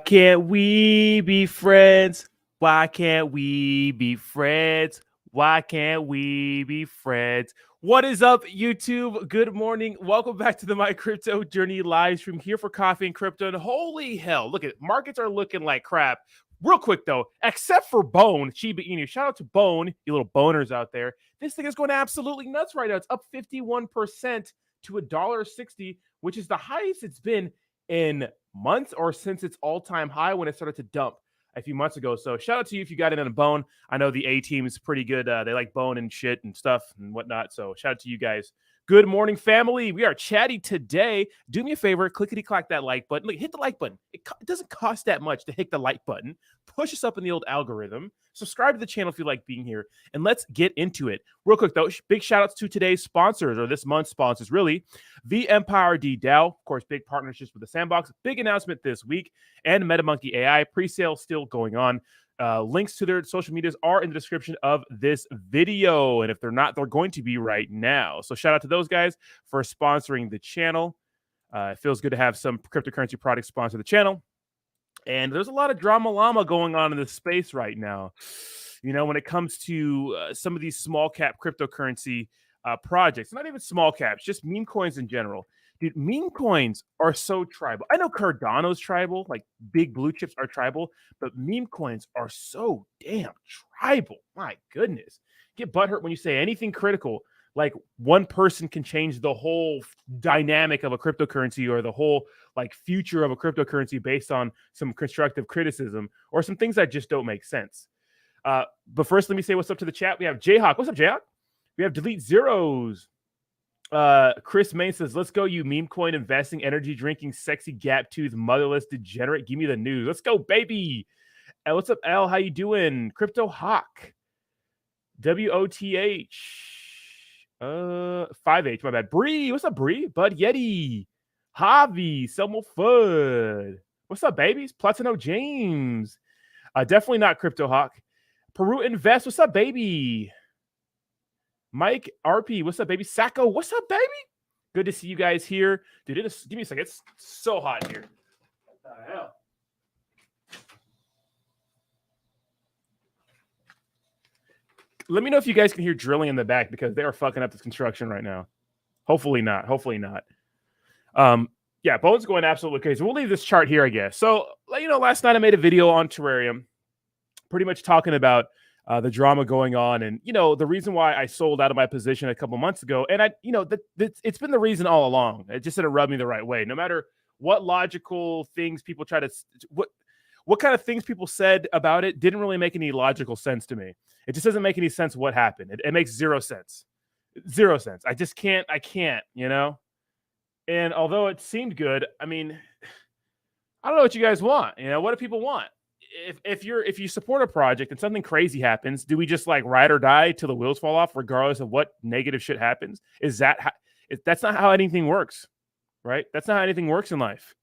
Can't we be friends? Why can't we be friends? Why can't we be friends? What is up, YouTube? Good morning. Welcome back to the My Crypto Journey live stream here for coffee and crypto. And holy hell, look at markets are looking like crap. Real quick though, except for Bone, Shiba Inu. Shout out to Bone, you little boners out there. This thing is going absolutely nuts right now. It's up 51% to $1.60, which is the highest it's been in months or since its all-time high when it started to dump a few months ago. So shout out to you if you got it in a Bone. I know the A team is pretty good. They like Bone and shit and stuff and whatnot. So shout out to you guys. Good morning, family. We are chatty today. Do me a favor, clickety-clack that like button. Look, hit the like button. It doesn't cost that much to hit the like button. Push us up in the old algorithm. Subscribe to the channel if you like being here. And let's get into it. Real quick, though, big shout-outs to today's sponsors, or this month's sponsors, really. The Empire D DAO, of course, big partnerships with the Sandbox. Big announcement this week. And MetaMonkey AI, pre-sale still going on. Links to their social medias are in the description of this video. And if they're not, they're going to be right now. So shout out to those guys for sponsoring the channel. It feels good to have some cryptocurrency products sponsor the channel. And there's a lot of drama llama going on in this space right now. You know, when it comes to some of these small cap cryptocurrency projects, not even small caps, just meme coins in general. Dude, meme coins are so tribal. I know Cardano's tribal, like big blue chips are tribal, but meme coins are so damn tribal. My goodness. Get butthurt when you say anything critical, like one person can change the whole dynamic of a cryptocurrency or the whole like future of a cryptocurrency based on some constructive criticism or some things that just don't make sense. But first, let me say what's up to the chat. We have Jayhawk. What's up, Jayhawk? We have Delete Zeros. Chris Main says, let's go, you meme coin investing, energy drinking, sexy gap tooth, motherless degenerate. Give me the news. Let's go, baby. What's up, L? How you doing? Crypto Hawk. WOTH. 5H, my bad. Bree. What's up, Bree? Bud Yeti. Javi. Selmo Fud. What's up, babies? Platino James. Definitely not Crypto Hawk. Peru Invest. What's up, baby? Mike RP, what's up, baby? Sacco, what's up, baby? Good to see you guys here. Dude, give me a second. It's so hot here. What the hell? Let me know if you guys can hear drilling in the back because they are fucking up this construction right now. Hopefully not. Hopefully not. Yeah, Bone's going absolutely crazy. We'll leave this chart here, I guess. So, you know, last night I made a video on Terrarium, pretty much talking about the drama going on, and you know the reason why I sold out of my position a couple months ago, and it's been the reason all along. It just didn't rub me the right way. No matter what logical things people try to, what kind of things people said about it, didn't really make any logical sense to me. It just doesn't make any sense what happened. It makes zero sense. I just can't. I can't. You know. And although it seemed good, I mean, I don't know what you guys want. You know, what do people want? If you support a project and something crazy happens, do we just like ride or die till the wheels fall off, regardless of what negative shit happens? Is that that's not how anything works, right? That's not how anything works in life.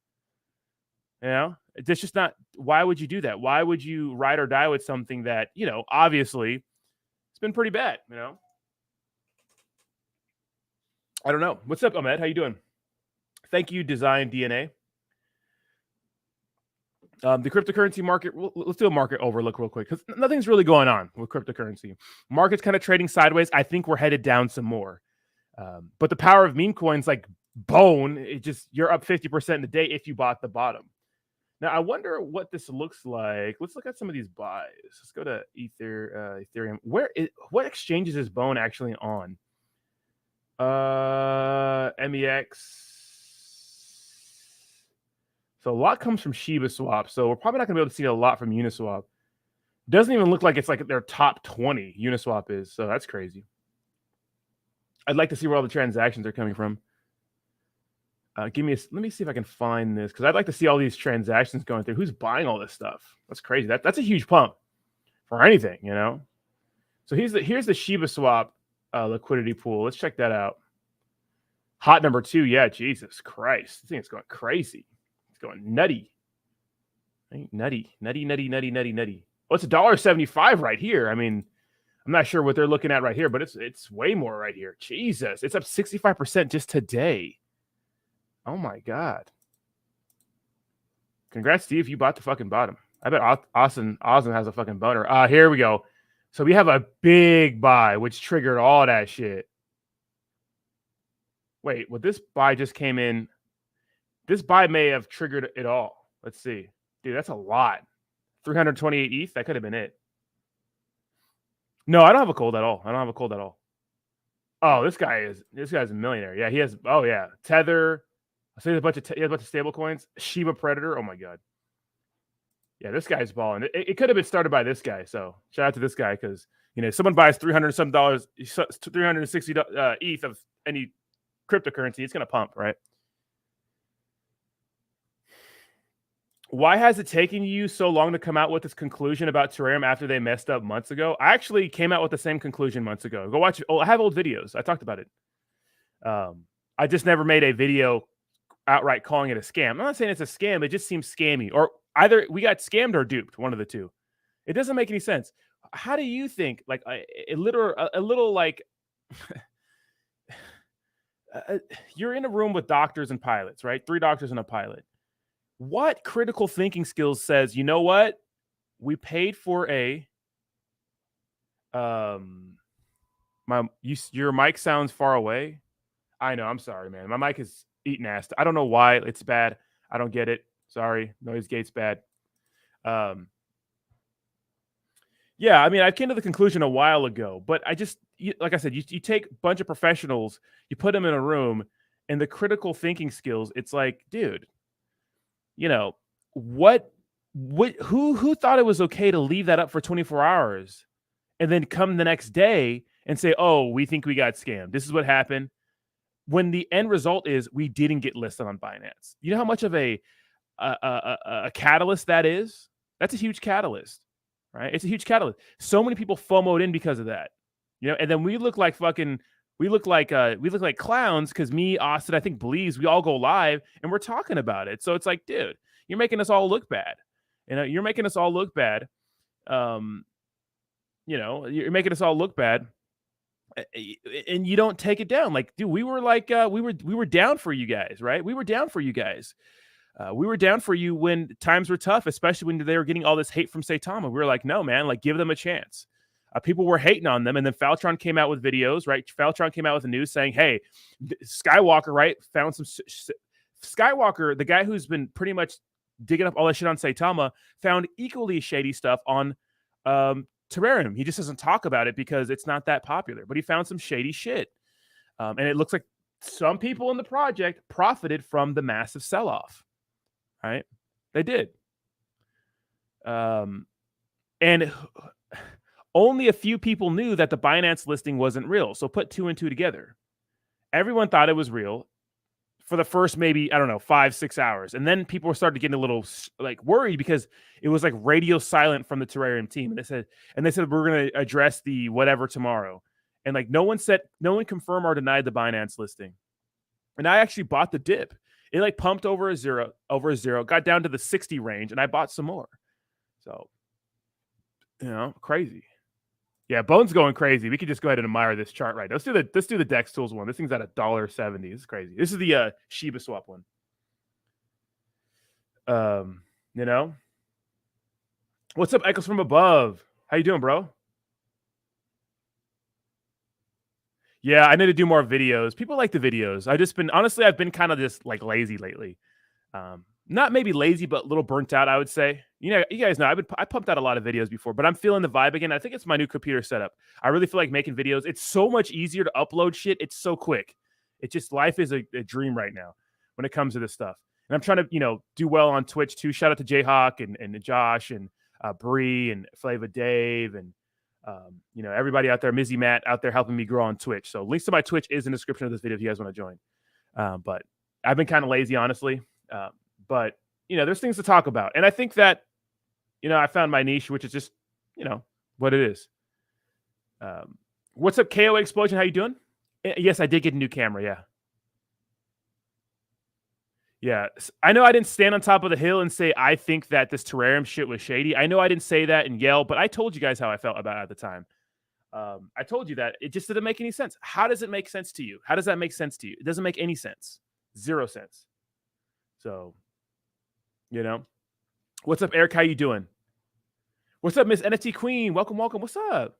You know, it's just not. Why would you do that? Why would you ride or die with something that, you know, obviously it's been pretty bad? You know, I don't know. What's up, Ahmed? How you doing? Thank you, Design DNA. The cryptocurrency market, let's do a market overlook real quick because nothing's really going on with cryptocurrency. Market's kind of trading sideways. I think we're headed down some more. But the power of meme coins like Bone, you're up 50% in the day if you bought the bottom. Now, I wonder what this looks like. Let's look at some of these buys. Let's go to Ethereum. What exchanges is Bone actually on? MEX. So a lot comes from Shiba Swap. So we're probably not going to be able to see a lot from Uniswap. Doesn't even look like it's like their top 20 Uniswap is. So that's crazy. I'd like to see where all the transactions are coming from. Let me see if I can find this because I'd like to see all these transactions going through. Who's buying all this stuff? That's crazy. That's a huge pump for anything, you know? So here's the Shiba Swap liquidity pool. Let's check that out. Hot number 2. Yeah, Jesus Christ. This thing is going crazy. Going nutty. Nutty. Well, it's $1.75 right here. I mean, I'm not sure what they're looking at right here, but it's way more right here. Jesus, it's up 65% just today. Oh my God. Congrats, Steve. You bought the fucking bottom. I bet Austin has a fucking boner. Here we go. So we have a big buy, which triggered all that shit. Wait, well, this buy just came in. This buy may have triggered it all. Let's see. Dude, that's a lot. 328 ETH. That could have been it. No, I don't have a cold at all. Oh, this guy's a millionaire. Yeah, he has. Oh yeah, Tether. I see a bunch of stable coins. Shiba Predator. Oh my god. Yeah, this guy's balling. It could have been started by this guy. So shout out to this guy because someone buys $300 360 ETH of any cryptocurrency, it's gonna pump, right? Why has it taken you so long to come out with this conclusion about Terrarium after they messed up months ago? I actually came out with the same conclusion months ago. Go watch. I have old videos. I talked about it. I just never made a video outright calling it a scam. I'm not saying it's a scam. It just seems scammy. Or either we got scammed or duped. One of the two. It doesn't make any sense. How do you think? Like a little like you're in a room with doctors and pilots, right? 3 doctors and a pilot. What critical thinking skills says, you know what? We paid for a your mic sounds far away. I know, I'm sorry, man. My mic is eating ass. I don't know why it's bad. I don't get it. Sorry. Noise gate's bad. Yeah, I mean, I came to the conclusion a while ago, but like I said, you take a bunch of professionals, you put them in a room, and the critical thinking skills, it's like, dude, who thought it was okay to leave that up for 24 hours and then come the next day and say, oh, we think we got scammed. This is what happened. When the end result is we didn't get listed on Binance. You know how much of a catalyst that is? That's a huge catalyst, right? It's a huge catalyst. So many people FOMO'd in because of that, and then we look like clowns because me, Austin, I think believes we all go live and we're talking about it. So it's like, dude, you're making us all look bad. You're making us all look bad. You're making us all look bad, and you don't take it down. Like, dude, we were down for you guys, right? We were down for you guys. We were down for you when times were tough, especially when they were getting all this hate from Saitama. We were like, no, man, like give them a chance. People were hating on them, and then Faltron came out with videos, right? Faltron came out with the news saying, hey, Skywalker, right, found some Skywalker, the guy who's been pretty much digging up all that shit on Saitama, found equally shady stuff on Terrarium. He just doesn't talk about it because it's not that popular, but he found some shady shit. And it looks like some people in the project profited from the massive sell-off, right? They did. And only a few people knew that the Binance listing wasn't real. So put 2 and 2 together. Everyone thought it was real for the first maybe, 5-6 hours. And then people started getting a little like worried because it was like radio silent from the Terrarium team. And they said we're going to address the whatever tomorrow. And like no one confirmed or denied the Binance listing. And I actually bought the dip. It like pumped over a zero, got down to the 60 range, and I bought some more. So, crazy. Yeah, Bone's going crazy. We could just go ahead and admire this chart right now. Let's do the Dex Tools one. This thing's at $1.70. This is crazy. This is the Shiba swap one. What's up, Echoes from above? How you doing, bro? Yeah, I need to do more videos. People like the videos. I've been kind of just like lazy lately. Not maybe lazy, but a little burnt out, I would say. You guys know I pumped out a lot of videos before, but I'm feeling the vibe again. I think it's my new computer setup. I really feel like making videos. It's so much easier to upload shit. It's so quick. It's just life is a dream right now when it comes to this stuff. And I'm trying to, do well on Twitch too. Shout out to Jayhawk and Josh and Bree and Flava Dave and everybody out there, Mizzy Matt out there helping me grow on Twitch. So links to my Twitch is in the description of this video if you guys want to join. But I've been kind of lazy, honestly. But there's things to talk about. And I think that, I found my niche, which is just, what it is. What's up, KO Explosion? How you doing? Yes, I did get a new camera. Yeah. Yeah. I know I didn't stand on top of the hill and say, I think that this Terrarium shit was shady. I know I didn't say that and yell, but I told you guys how I felt about it at the time. I told you that it just didn't make any sense. How does it make sense to you? How does that make sense to you? It doesn't make any sense. 0 sense. So, What's up, Eric? How you doing? What's up, Miss NFT Queen? Welcome. What's up?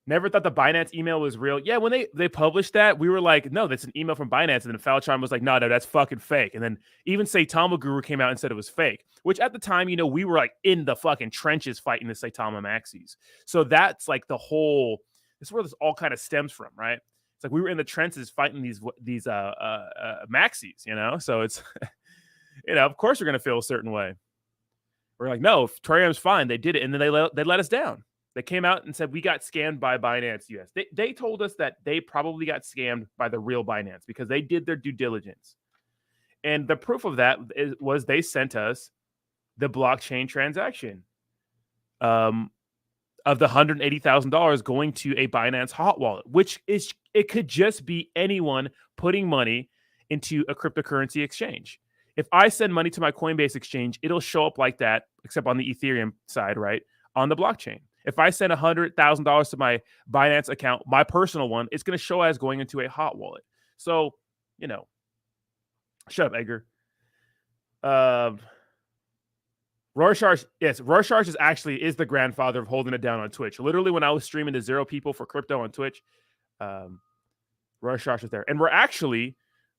Never thought the Binance email was real. Yeah, when they published that, we were like, no, that's an email from Binance. And then Faltron was like, no, that's fucking fake. And then even Saitama Guru came out and said it was fake, which at the time, we were like in the fucking trenches fighting the Saitama maxis. So that's like this is where this all kind of stems from, right? It's like we were in the trenches fighting these maxis, So it's, of course we're going to feel a certain way. We're like, no, Terrarium's fine. They did it. And then they let us down. They came out and said, we got scammed by Binance US. They told us that they probably got scammed by the real Binance because they did their due diligence. And the proof of that was they sent us the blockchain transaction of the $180,000 going to a Binance hot wallet, which it could just be anyone putting money into a cryptocurrency exchange. If I send money to my Coinbase exchange, it'll show up like that, except on the Ethereum side, right? On the blockchain. If I send $100,000 to my Binance account, my personal one, it's going to show as going into a hot wallet. So, shut up, Edgar. Rorschach, yes, Rorschach is the grandfather of holding it down on Twitch. Literally, when I was streaming to 0 people for crypto on Twitch, Rorschach is there. And we're actually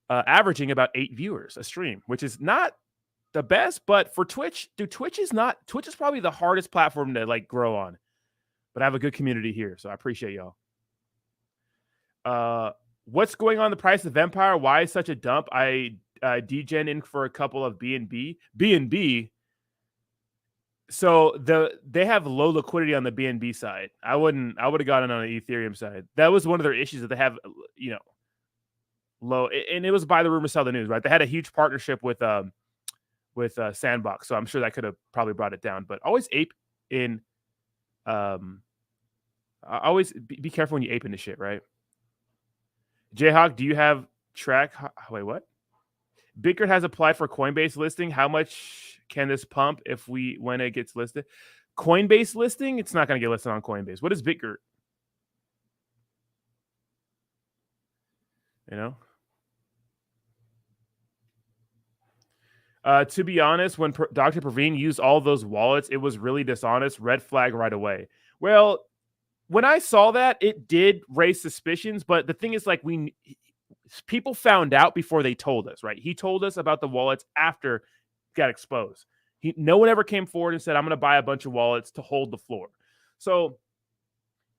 averaging about 8 viewers a stream, which is not the best, but for Twitch, dude, Twitch is probably the hardest platform to like grow on. But I have a good community here, so I appreciate y'all. What's going on in the price of Empire? Why is such a dump? I degen in for a couple of BNB. BNB. So they have low liquidity on the BNB side. I would have gotten on the Ethereum side. That was one of their issues that they have, low. And it was by the rumor sell the news, right? They had a huge partnership with Sandbox, so I'm sure that could have probably brought it down. But always ape in. Always be careful when you ape into shit, right? Jayhawk, do you have track? Wait, what? Bickert has applied for Coinbase listing. How much can this pump when it gets listed? Coinbase listing? It's not going to get listed on Coinbase. What is Bickert? To be honest, when Dr. Praveen used all those wallets, it was really dishonest. Red flag right away. Well, when I saw that, it did raise suspicions. But the thing is, like, people found out before they told us, right? He told us about the wallets after it got exposed. No one ever came forward and said, I'm going to buy a bunch of wallets to hold the floor. So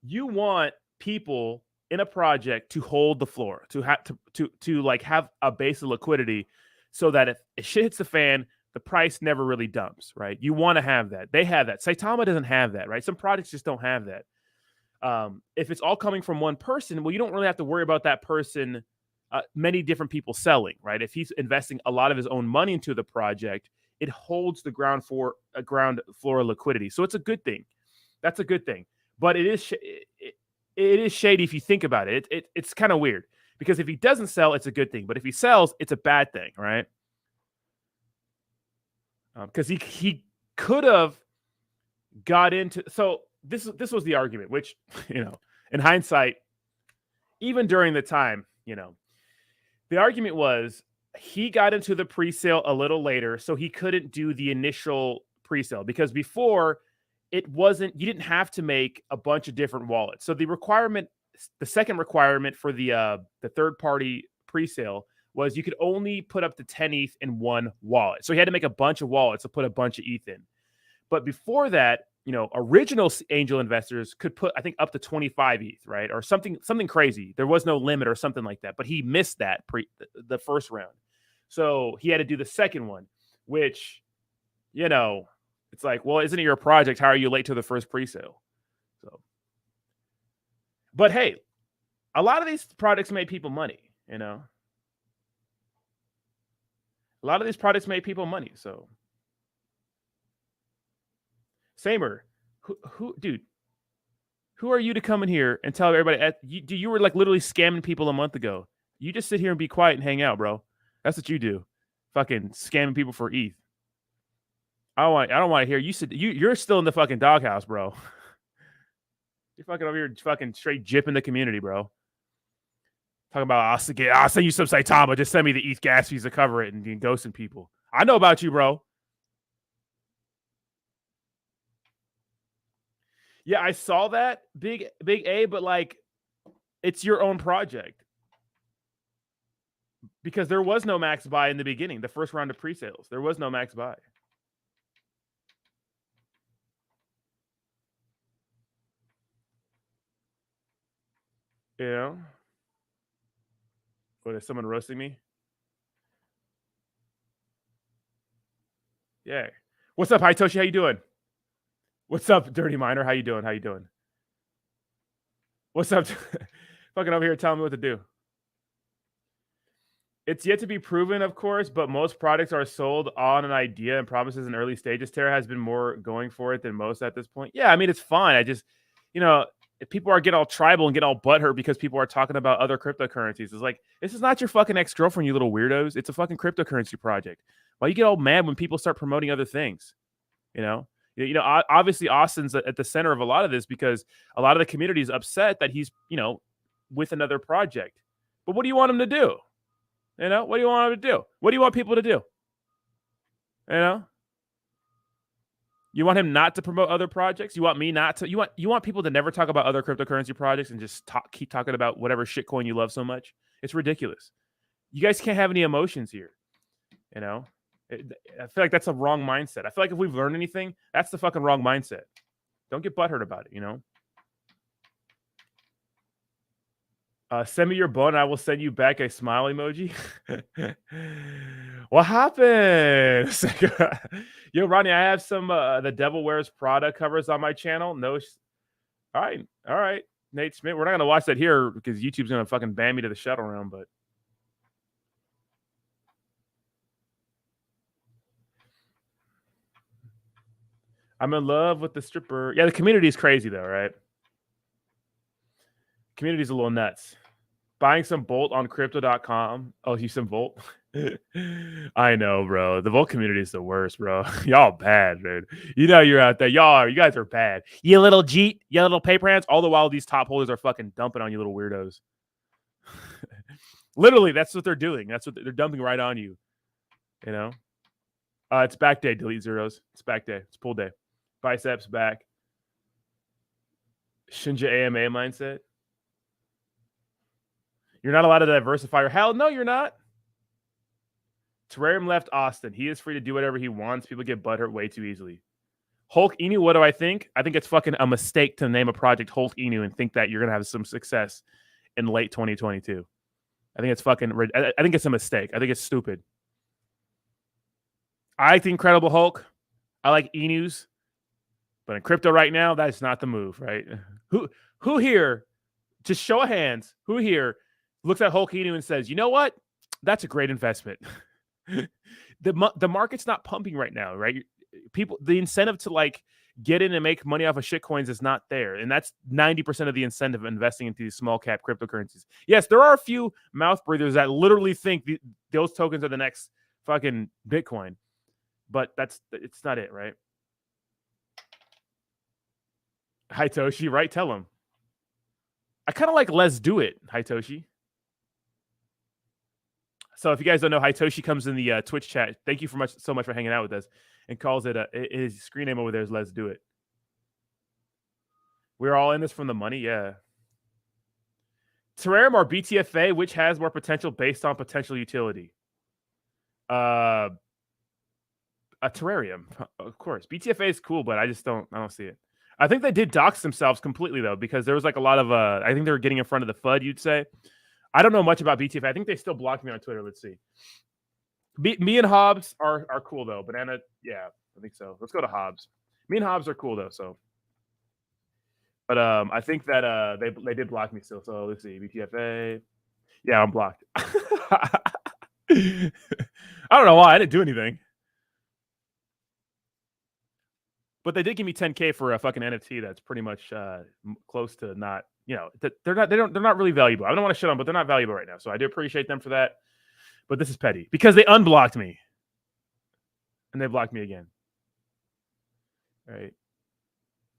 you want people in a project to hold the floor, to have a base of liquidity so that if shit hits the fan, the price never really dumps, right? You want to have that. They have that. Saitama doesn't have that, right? Some projects just don't have that. If it's all coming from one person, well, you don't really have to worry about that person, many different people selling, right? If he's investing a lot of his own money into the project, it holds the ground floor liquidity. So it's a good thing. That's a good thing. But it is shady if you think about it. It's kind of weird because if he doesn't sell, it's a good thing. But if he sells, it's a bad thing, right? Because he could have got into so. This was the argument, which, in hindsight, even during the time, the argument was he got into the pre-sale a little later, so he couldn't do the initial pre-sale because before you didn't have to make a bunch of different wallets. So the second requirement for the third-party pre-sale was you could only put up to 10 ETH in one wallet. So he had to make a bunch of wallets to put a bunch of ETH in. But before that, original angel investors could put, I think, up to 25 ETH, right? Or something crazy. There was no limit or something like that. But he missed that the first round. So he had to do the second one, which, it's like, well, isn't it your project? How are you late to the first pre-sale? So, but hey, a lot of these products made people money, A lot of these products made people money, so. Samer, dude, who are you to come in here and tell everybody? You were like literally scamming people a month ago. You just sit here and be quiet and hang out, bro. That's what you do. Fucking scamming people for ETH. I don't want to hear you. You're still in the fucking doghouse, bro. You're fucking over here, fucking straight jipping the community, bro. Talking about I'll send you some Saitama. Just send me the ETH gas fees to cover it and ghosting people. I know about you, bro. Yeah, I saw that big A, but like, it's your own project because there was no max buy in the beginning. The first round of pre-sales, there was no max buy. You know, what is someone roasting me? Yeah. What's up, Hitoshi? How you doing? What's up, Dirty Miner? How you doing? How you doing? What's up? Fucking over here telling me what to do. It's yet to be proven, of course, but most products are sold on an idea and promises in early stages. Terra has been more going for it than most at this point. Yeah, I mean, it's fine. I just, you know, if people are getting all tribal and get all butthurt because people are talking about other cryptocurrencies, it's like, this is not your fucking ex-girlfriend, you little weirdos. It's a fucking cryptocurrency project. Why you get all mad when people start promoting other things? You know? Obviously Austin's at the center of a lot of this because a lot of the community is upset that he's, with another project. But what do you want him to do? What do you want him to do? What do you want people to do? You want him not to promote other projects? You want me not to? You want people to never talk about other cryptocurrency projects and just keep talking about whatever shitcoin you love so much? It's ridiculous. You guys can't have any emotions here. I feel like that's a wrong mindset. I feel like if we've learned anything, that's the fucking wrong mindset. Don't get butthurt about it, Send me your bone. I will send you back a smile emoji. What happened? Yo, Ronnie, I have some the Devil Wears Prada covers on my channel. No. All right. Nate Smith. We're not gonna watch that here because YouTube's gonna fucking ban me to the shuttle room, but I'm in love with the stripper. Yeah, the community is crazy though, right? Community's a little nuts. Buying some Volt on crypto.com. Oh, you some Volt? I know, bro. The Volt community is the worst, bro. Y'all bad, dude. You're out there. You guys are bad. You little Jeet, you little paper hands. All the while these top holders are fucking dumping on you little weirdos. Literally, that's what they're doing. That's what they're dumping right on you. It's back day, delete zeros. It's back day. It's pull day. Biceps back. Shinja AMA mindset. You're not allowed to diversify your hell. No, you're not. Terrarium left Austin. He is free to do whatever he wants. People get butthurt way too easily. Hulk Inu, what do I think? I think it's fucking a mistake to name a project Hulk Inu and think that you're going to have some success in late 2022. I think it's I think it's a mistake. I think it's stupid. I like the Incredible Hulk. I like Inus. But in crypto right now, that's not the move, right? Who here, just show of hands, who here looks at Hulk Inu and says, you know what? That's a great investment. The market's not pumping right now, right? The incentive to get in and make money off of shitcoins is not there. And that's 90% of the incentive of investing into these small cap cryptocurrencies. Yes, there are a few mouth breathers that literally think those tokens are the next fucking Bitcoin. But it's not it, right? Hitoshi, right? Tell him. I kind of like let's do it, Hitoshi. So if you guys don't know, Hitoshi comes in the Twitch chat. Thank you so much for hanging out with us, and calls it his screen name over there is Let's Do It. We're all in this from the money, yeah. Terrarium or BTFA, which has more potential based on potential utility? A Terrarium, of course. BTFA is cool, but I don't see it. I think they did dox themselves completely though, because there was a lot of I think they were getting in front of the FUD, you'd say. I don't know much about BTFA. I think they still blocked me on Twitter. Let's see. Me and Hobbs are cool though. Banana, yeah, I think so. Let's go to Hobbs. Me and Hobbs are cool though. So, but I think that they did block me still. So let's see. BTFA. Yeah, I'm blocked. I don't know why. I didn't do anything. But they did give me 10K for a fucking NFT that's pretty much close to not. They're not really valuable. I don't want to shit on, but they're not valuable right now. So I do appreciate them for that. But this is petty because they unblocked me. And they blocked me again. All right.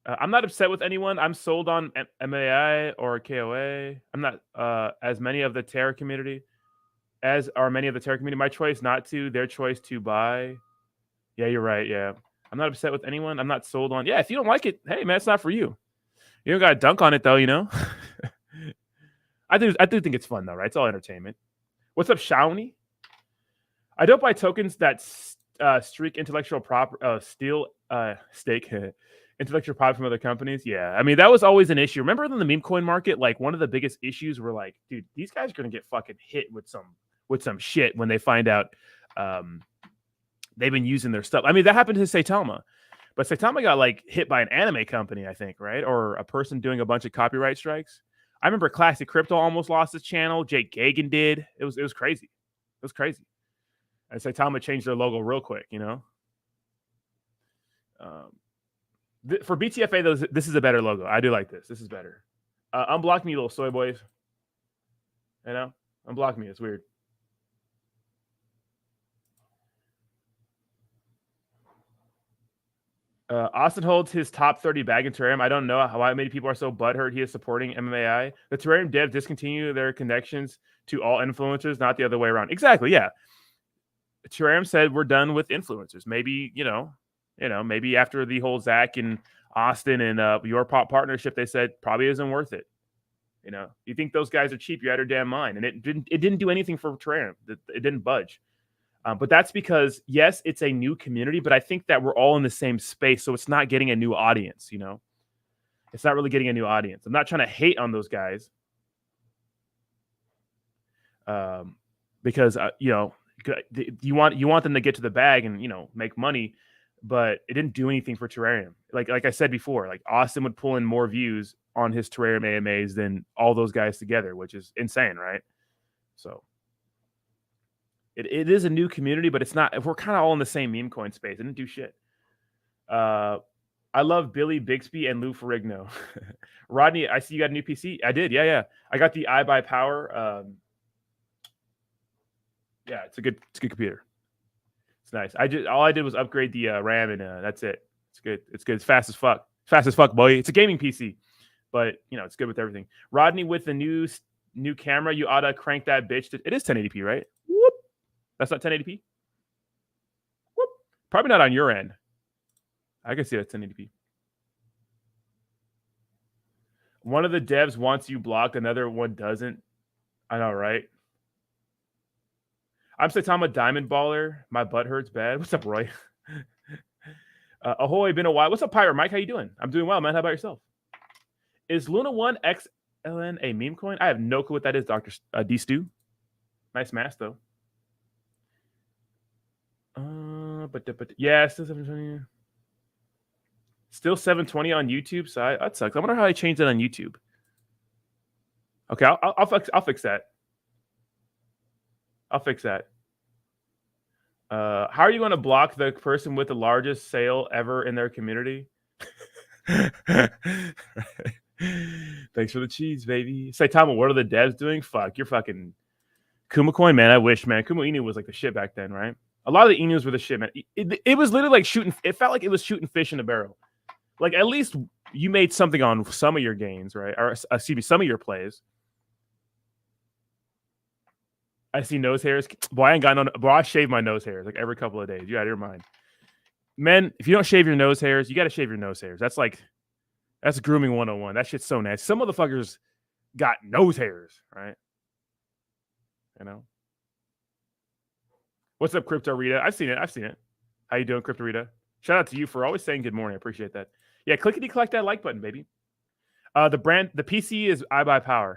I'm not upset with anyone. I'm sold on MAI or KOA. I'm not as many of the Terra community, as are many of the Terra community. My choice not to, their choice to buy. Yeah, you're right. Yeah. I'm not upset with anyone. I'm not sold on. Yeah, if you don't like it, hey, man, it's not for you. You don't got to dunk on it though, you know. I do think it's fun though, right? It's all entertainment. What's up, Shawnee? I don't buy tokens that streak intellectual steal stake intellectual property from other companies. Yeah, I mean that was always an issue. Remember in the meme coin market, like one of the biggest issues were like, dude, these guys are gonna get fucking hit with some shit when they find out they've been using their stuff. I mean that happened to Saitama, but Saitama got like hit by an anime company, I think, right, or a person doing a bunch of copyright strikes. I remember Classic Crypto almost lost his channel. Jake Gagan did. It was crazy. It was crazy. And Saitama changed their logo real quick, you know. For BTFA, though, this is a better logo. I do like this. This is better. Unblock me, little soy boys. You know, unblock me. It's weird. Austin holds his top 30 bag in Terrarium. I don't know why many people are so butthurt he is supporting MMAI. The Terrarium devs discontinue their connections to all influencers, not the other way around. Exactly, yeah. Terrarium said we're done with influencers. Maybe, maybe after the whole Zach and Austin and your pop partnership, they said probably isn't worth it. You know, you think those guys are cheap? You're out of your damn mind. And it didn't do anything for Terrarium. It didn't budge. But that's because, yes, it's a new community, but I think that we're all in the same space, so it's not getting a new audience, you know? It's not really getting a new audience. I'm not trying to hate on those guys because, you want them to get to the bag and, make money, but it didn't do anything for Terrarium. Like I said before, like Austin would pull in more views on his Terrarium AMAs than all those guys together, which is insane, right? So... It is a new community, but it's not. If we're kind of all in the same meme coin space, it didn't do shit. I love Billy Bixby and Lou Ferrigno. Rodney, I see you got a new PC. I did, yeah. I got the iBuyPower. Yeah, it's a good computer. It's nice. All I did was upgrade the RAM, and that's it. It's good. It's good. It's fast as fuck. Fast as fuck, boy. It's a gaming PC, but it's good with everything. Rodney, with the new camera, you oughta crank that bitch. It is 1080p, right? Whoop. That's not 1080p? Whoop. Probably not on your end. I can see that's 1080p. One of the devs wants you blocked, another one doesn't. I know, right? I'm Saitama Diamond Baller. My butt hurts bad. What's up, Roy? Ahoy, been a while. What's up, Pirate Mike? How you doing? I'm doing well, man. How about yourself? Is Luna 1 XLN a meme coin? I have no clue what that is, Dr. D. Stu. Nice mask, though. But yeah, still 720. Still 720 on YouTube. So that sucks. I wonder how I changed it on YouTube. Okay, I'll fix that. I'll fix that. How are you going to block the person with the largest sale ever in their community? Thanks for the cheese, baby. Saitama, what are the devs doing? Fuck, you're fucking Kuma Coin, man. I wish, man. Kuma Inu was like the shit back then, right? A lot of the Inus were the shit, man. It was literally like shooting. It felt like it was shooting fish in a barrel. Like at least you made something on some of your gains, right? Or excuse me, some of your plays. I see nose hairs. Boy, I ain't got no. Boy, I shave my nose hairs like every couple of days. You out of your mind, men. If you don't shave your nose hairs, you got to shave your nose hairs. That's grooming 101. That shit's so nasty. Some motherfuckers got nose hairs, right? You know. What's up, Crypto Rita? I've seen it. How you doing, Crypto Rita? Shout out to you for always saying good morning. I appreciate that. Yeah, clickety-collect that like button, baby. The PC is iBuyPower.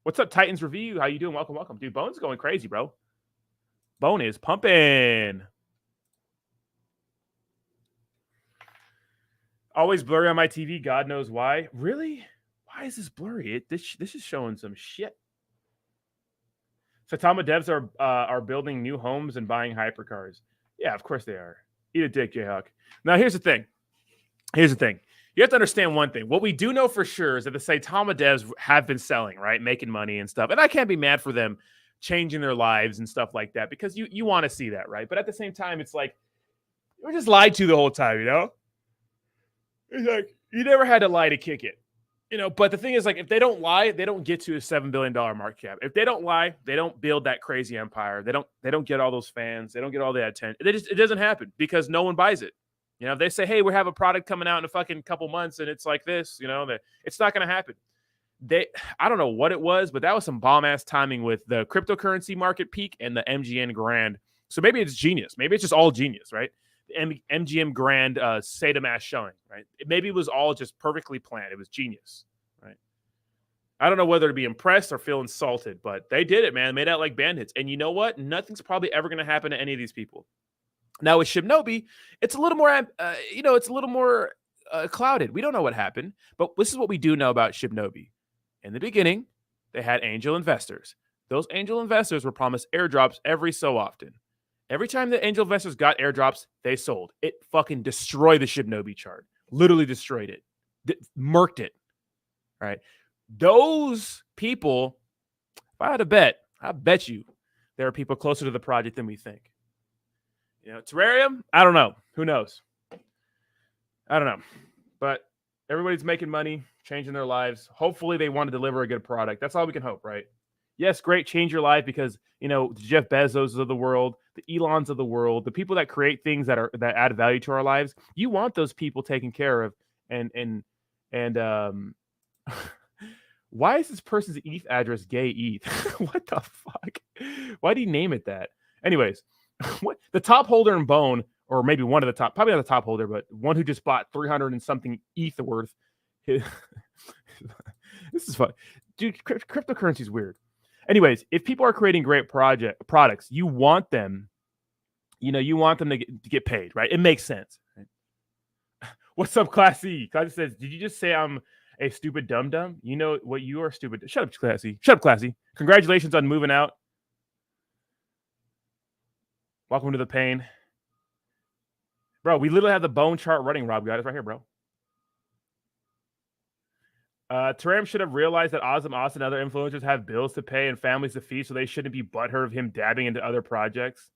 What's up, Titans Review? How you doing? Welcome. Dude, Bone's going crazy, bro. Bone is pumping. Always blurry on my TV. God knows why. Really? Why is this blurry? This is showing some shit. Saitama devs are building new homes and buying hypercars. Yeah, of course they are. Eat a dick, Jayhawk. Now, here's the thing. You have to understand one thing. What we do know for sure is that the Saitama devs have been selling, right? Making money and stuff. And I can't be mad for them changing their lives and stuff like that because you want to see that, right? But at the same time, it's like, we're just lied to the whole time, you know? It's like, you never had to lie to kick it. But the thing is, like, if they don't lie, they don't get to a $7 billion market cap. If they don't lie, they don't build that crazy empire. They don't get all those fans. They don't get all the attention. It doesn't happen because no one buys it. You know, if they say, hey, we have a product coming out in a fucking couple months and it's like this, you know, that it's not going to happen. I don't know what it was, but that was some bomb ass timing with the cryptocurrency market peak and the MGM Grand. So maybe it's genius. Maybe it's just all genius, right? The MGM Grand Saitama showing, right? Maybe it was all just perfectly planned. It was genius, right? I don't know whether to be impressed or feel insulted, but they did it, man. Made out like bandits. And you know what? Nothing's probably ever going to happen to any of these people. Now with Shibnobi, it's a little more, it's a little more clouded. We don't know what happened, but this is what we do know about Shibnobi. In the beginning, they had angel investors. Those angel investors were promised airdrops every so often. Every time the angel investors got airdrops, they sold. It fucking destroyed the Shibnobi chart. Literally destroyed it. Murked it. Right? Those people, if I had to bet, I bet you there are people closer to the project than we think. You know, Terrarium, I don't know. Who knows? I don't know. But everybody's making money, changing their lives. Hopefully they want to deliver a good product. That's all we can hope, right? Yes, great, change your life because, you know, the Jeff Bezos of the world, the Elons of the world, the people that create things that add value to our lives, you want those people taken care of. And why is this person's ETH address gay ETH? What the fuck? Why do you name it that? Anyways, what the top holder in Bone, or maybe one of the top, probably not the top holder, but one who just bought 300 and something ETH worth. This is fun. Dude, cryptocurrency is weird. Anyways, if people are creating great products, you want them, you want them to get paid, right? It makes sense. Right? What's up, Classy? Classy says, did you just say I'm a stupid dum-dum? You know what? You are stupid. Shut up, Classy. Shut up, Classy. Congratulations on moving out. Welcome to the pain. Bro, we literally have the Bone chart running, Rob. Got it right here, bro. Terrarium should have realized that Awesome Austin and other influencers have bills to pay and families to feed, so they shouldn't be butthurt of him dabbing into other projects.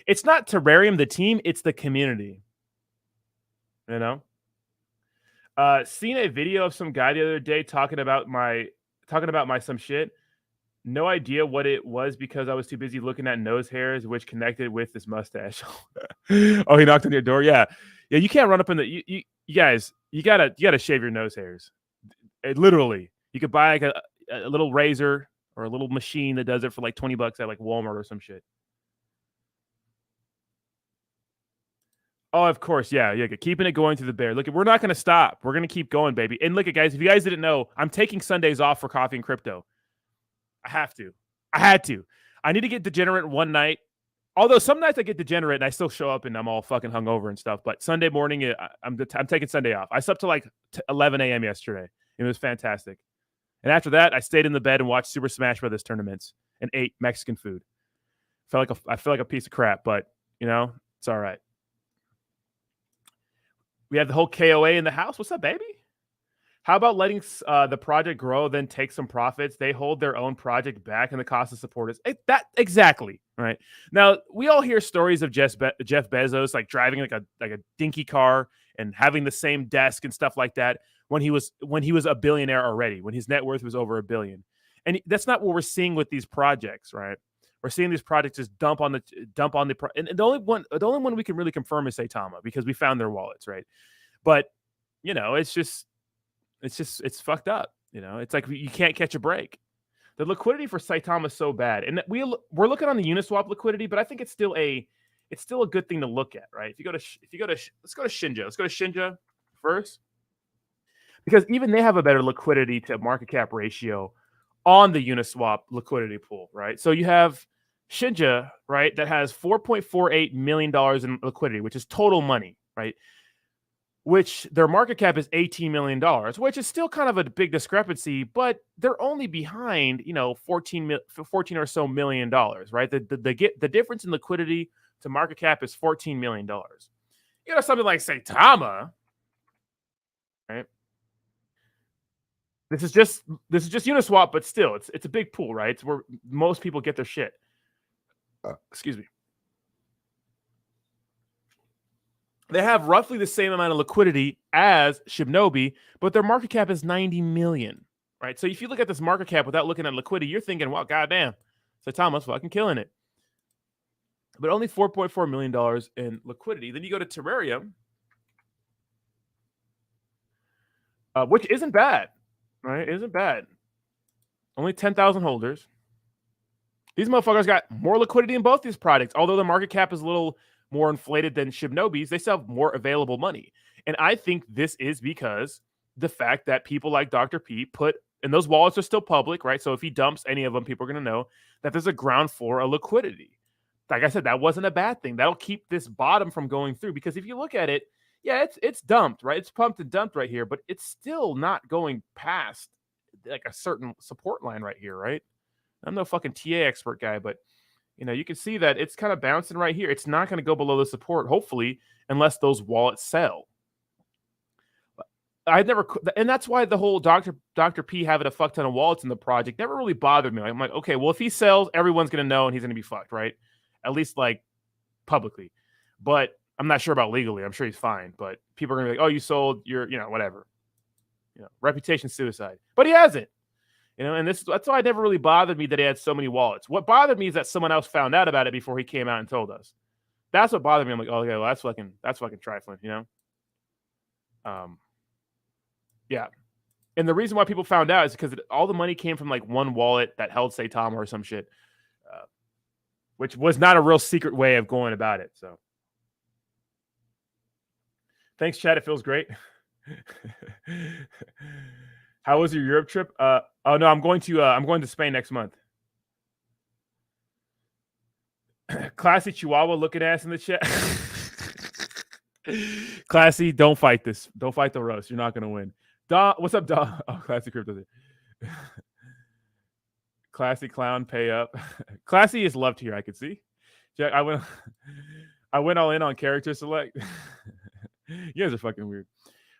It's not Terrarium, the team, it's the community. You know? Seen a video of some guy the other day talking about my some shit. No idea what it was because I was too busy looking at nose hairs, which connected with this mustache. Oh, he knocked on your door. Yeah. You can't run up in the. You guys, you gotta shave your nose hairs. Literally, you could buy like a little razor or a little machine that does it for like $20 at like Walmart or some shit. Oh, of course, yeah, keeping it going through the bear. Look, we're not gonna stop. We're gonna keep going, baby. And look, guys, if you guys didn't know, I'm taking Sundays off for coffee and crypto. I had to. I need to get degenerate one night. Although some nights I get degenerate and I still show up and I'm all fucking hungover and stuff. But Sunday morning, I'm taking Sunday off. I slept till like 11 a.m. yesterday. It was fantastic. And after that, I stayed in the bed and watched Super Smash Brothers tournaments and ate Mexican food. I feel like a piece of crap, but it's all right. We have the whole KOA in the house. What's up, baby? How about letting the project grow, then take some profits? They hold their own project back, and the cost of support is that exactly right. Now we all hear stories of Jeff Bezos like driving like a dinky car and having the same desk and stuff like that when he was a billionaire already, when his net worth was over $1 billion. And that's not what we're seeing with these projects, right? We're seeing these projects just dump on the and the only one we can really confirm is Saitama because we found their wallets, right? But it's fucked up. It's like you can't catch a break. The liquidity for Saitama is so bad, and we're looking on the Uniswap liquidity, but I think it's still a good thing to look at, right? Let's go to Shinja. Let's go to Shinja first, because even they have a better liquidity to market cap ratio on the Uniswap liquidity pool, right? So you have Shinja, right, that has $4.48 million in liquidity, which is total money, right? Which their market cap is $18 million, which is still kind of a big discrepancy, but they're only behind, 14 or so million dollars, right? The difference in liquidity to market cap is $14 million. Something like Saitama, right? This is just Uniswap, but still, it's a big pool, right? It's where most people get their shit. Excuse me. They have roughly the same amount of liquidity as Shibnobi, but their market cap is 90 million, right? So if you look at this market cap without looking at liquidity, you're thinking, well, goddamn, Saitama's fucking killing it. But only $4.4 million in liquidity. Then you go to Terrarium, which isn't bad, right? Isn't bad. Only 10,000 holders. These motherfuckers got more liquidity in both these projects. Although the market cap is a little more inflated than Shibnobi's, they still have more available money. And I think this is because the fact that people like Dr. P put, and those wallets are still public, right? So if he dumps any of them, people are going to know that there's a ground floor of liquidity. Like I said, that wasn't a bad thing. That'll keep this bottom from going through. Because if you look at it, yeah, it's dumped, right? It's pumped and dumped right here, but it's still not going past like a certain support line right here, right? I'm no fucking TA expert guy, but you can see that it's kind of bouncing right here. It's not going to go below the support, hopefully, unless those wallets sell. I never, and that's why the whole Dr. P having a fuck ton of wallets in the project never really bothered me. I'm like, okay, well, if he sells, everyone's going to know and he's going to be fucked, right? At least like publicly. But I'm not sure about legally. I'm sure he's fine, but people are going to be like, oh, you sold your, whatever. Reputation suicide. But he hasn't. And that's why it never really bothered me that he had so many wallets. What bothered me is that someone else found out about it before he came out and told us. That's what bothered me. I'm like, oh, okay, well, that's fucking trifling, Yeah. And the reason why people found out is because all the money came from like one wallet that held Saitama or some shit, which was not a real secret way of going about it. So thanks, Chad. It feels great. How was your Europe trip? Oh no, I'm going to Spain next month. Classy Chihuahua looking ass in the chat. Classy, don't fight this. Don't fight the roast. You're not gonna win. Don, what's up, Don? Oh, Classy Crypto. Classy Clown, pay up. Classy is loved here. I could see. Jack, I went all in on character select. You guys are fucking weird.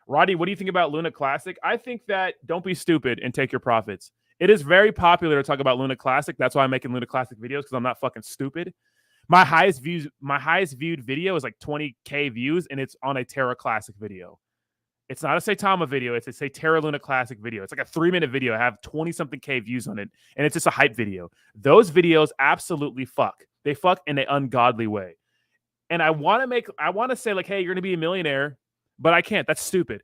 Roddy, what do you think about Luna Classic? I think that don't be stupid and take your profits. It is very popular to talk about Luna Classic. That's why I'm making Luna Classic videos, because I'm not fucking stupid. My highest viewed video is like 20K views, and it's on a Terra Classic video. It's not a Saitama video. It's a Terra Luna Classic video. It's like a 3-minute video. I have 20-something K views on it, and it's just a hype video. Those videos absolutely fuck. They fuck in an ungodly way. And I want to say like, hey, you're going to be a millionaire, but I can't. That's stupid.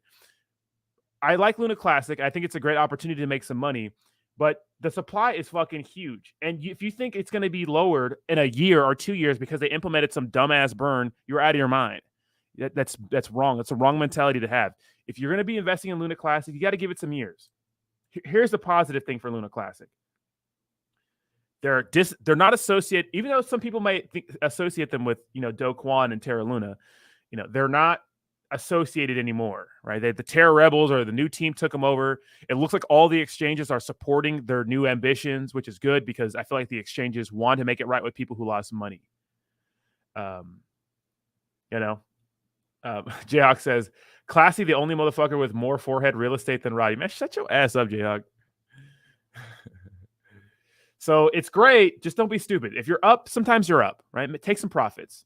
I like Luna Classic. I think it's a great opportunity to make some money, but the supply is fucking huge. And if you think it's going to be lowered in a year or 2 years because they implemented some dumbass burn, you're out of your mind. That's wrong. That's a wrong mentality to have. If you're going to be investing in Luna Classic, you got to give it some years. Here's the positive thing for Luna Classic. They're not associated, even though some people might associate them with, Do Kwon and Terra Luna, they're not associated anymore, right? The Terra Rebels or the new team took them over. It looks like all the exchanges are supporting their new ambitions, which is good because I feel like the exchanges want to make it right with people who lost money. Jayhawk says, Classy, the only motherfucker with more forehead real estate than Roddy. Man, shut your ass up, Jayhawk. So it's great. Just don't be stupid. If you're up, sometimes you're up, right? Take some profits.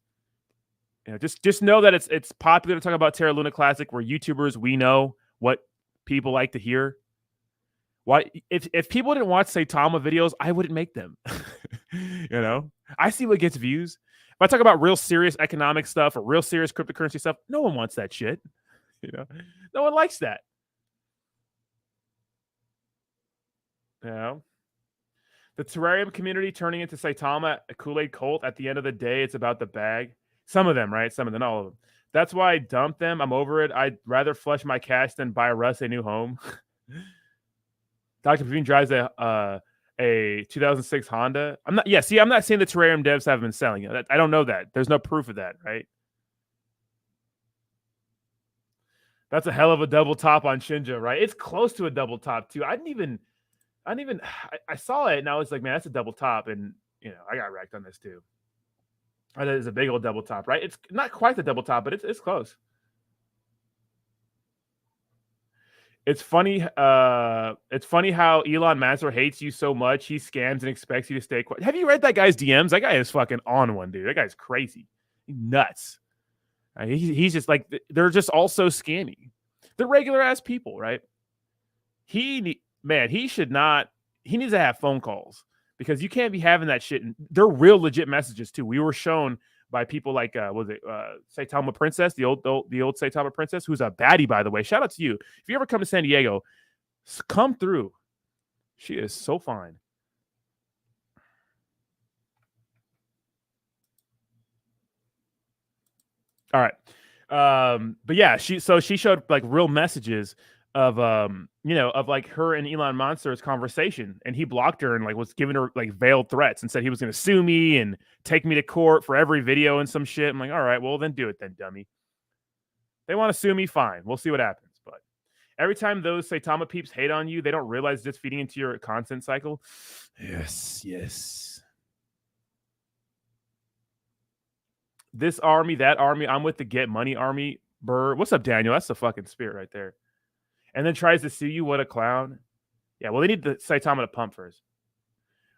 Just know that it's popular to talk about Terra Luna Classic. We're YouTubers. We know what people like to hear. Why? If people didn't watch Saitama videos, I wouldn't make them. I see what gets views. If I talk about real serious economic stuff or real serious cryptocurrency stuff, no one wants that shit. No one likes that. The Terrarium community turning into Saitama, a Kool-Aid cult. At the end of the day, it's about the bag. Some of them, right? Some of them, not all of them. That's why I dumped them. I'm over it. I'd rather flush my cash than buy Russ a new home. Dr. Pavine drives a 2006 Honda. I'm not saying the Terrarium devs haven't been selling it. I don't know that. There's no proof of that, right? That's a hell of a double top on Shinja, right? It's close to a double top too. I saw it and I was like, man, that's a double top. And I got wrecked on this too. That is a big old double top, right? It's not quite the double top, but it's close. It's funny. It's funny how Elon Mazur hates you so much. He scams and expects you to stay quiet. Have you read that guy's DMs? That guy is fucking on one, dude. That guy's crazy. He's nuts. He's just like, they're just all so scammy. They're regular ass people, right? He needs to have phone calls because you can't be having that shit. And they're real legit messages too. We were shown by people like Saitama Princess, the old Saitama Princess, who's a baddie, by the way. Shout out to you. If you ever come to San Diego, come through. She is so fine. All right. But yeah, she showed like real messages of of like her and Elon Monster's conversation, and he blocked her and like was giving her like veiled threats and said he was going to sue me and take me to court for every video and some shit. I'm like, all right, well then do it then, dummy. They want to sue me, fine. We'll see what happens. But every time those Saitama peeps hate on you, they don't realize it's feeding into your content cycle. Yes. This army, that army. I'm with the Get Money army. Burr. What's up, Daniel? That's the fucking spirit right there. And then tries to sue you. What a clown. Yeah, well, they need the Saitama to pump first.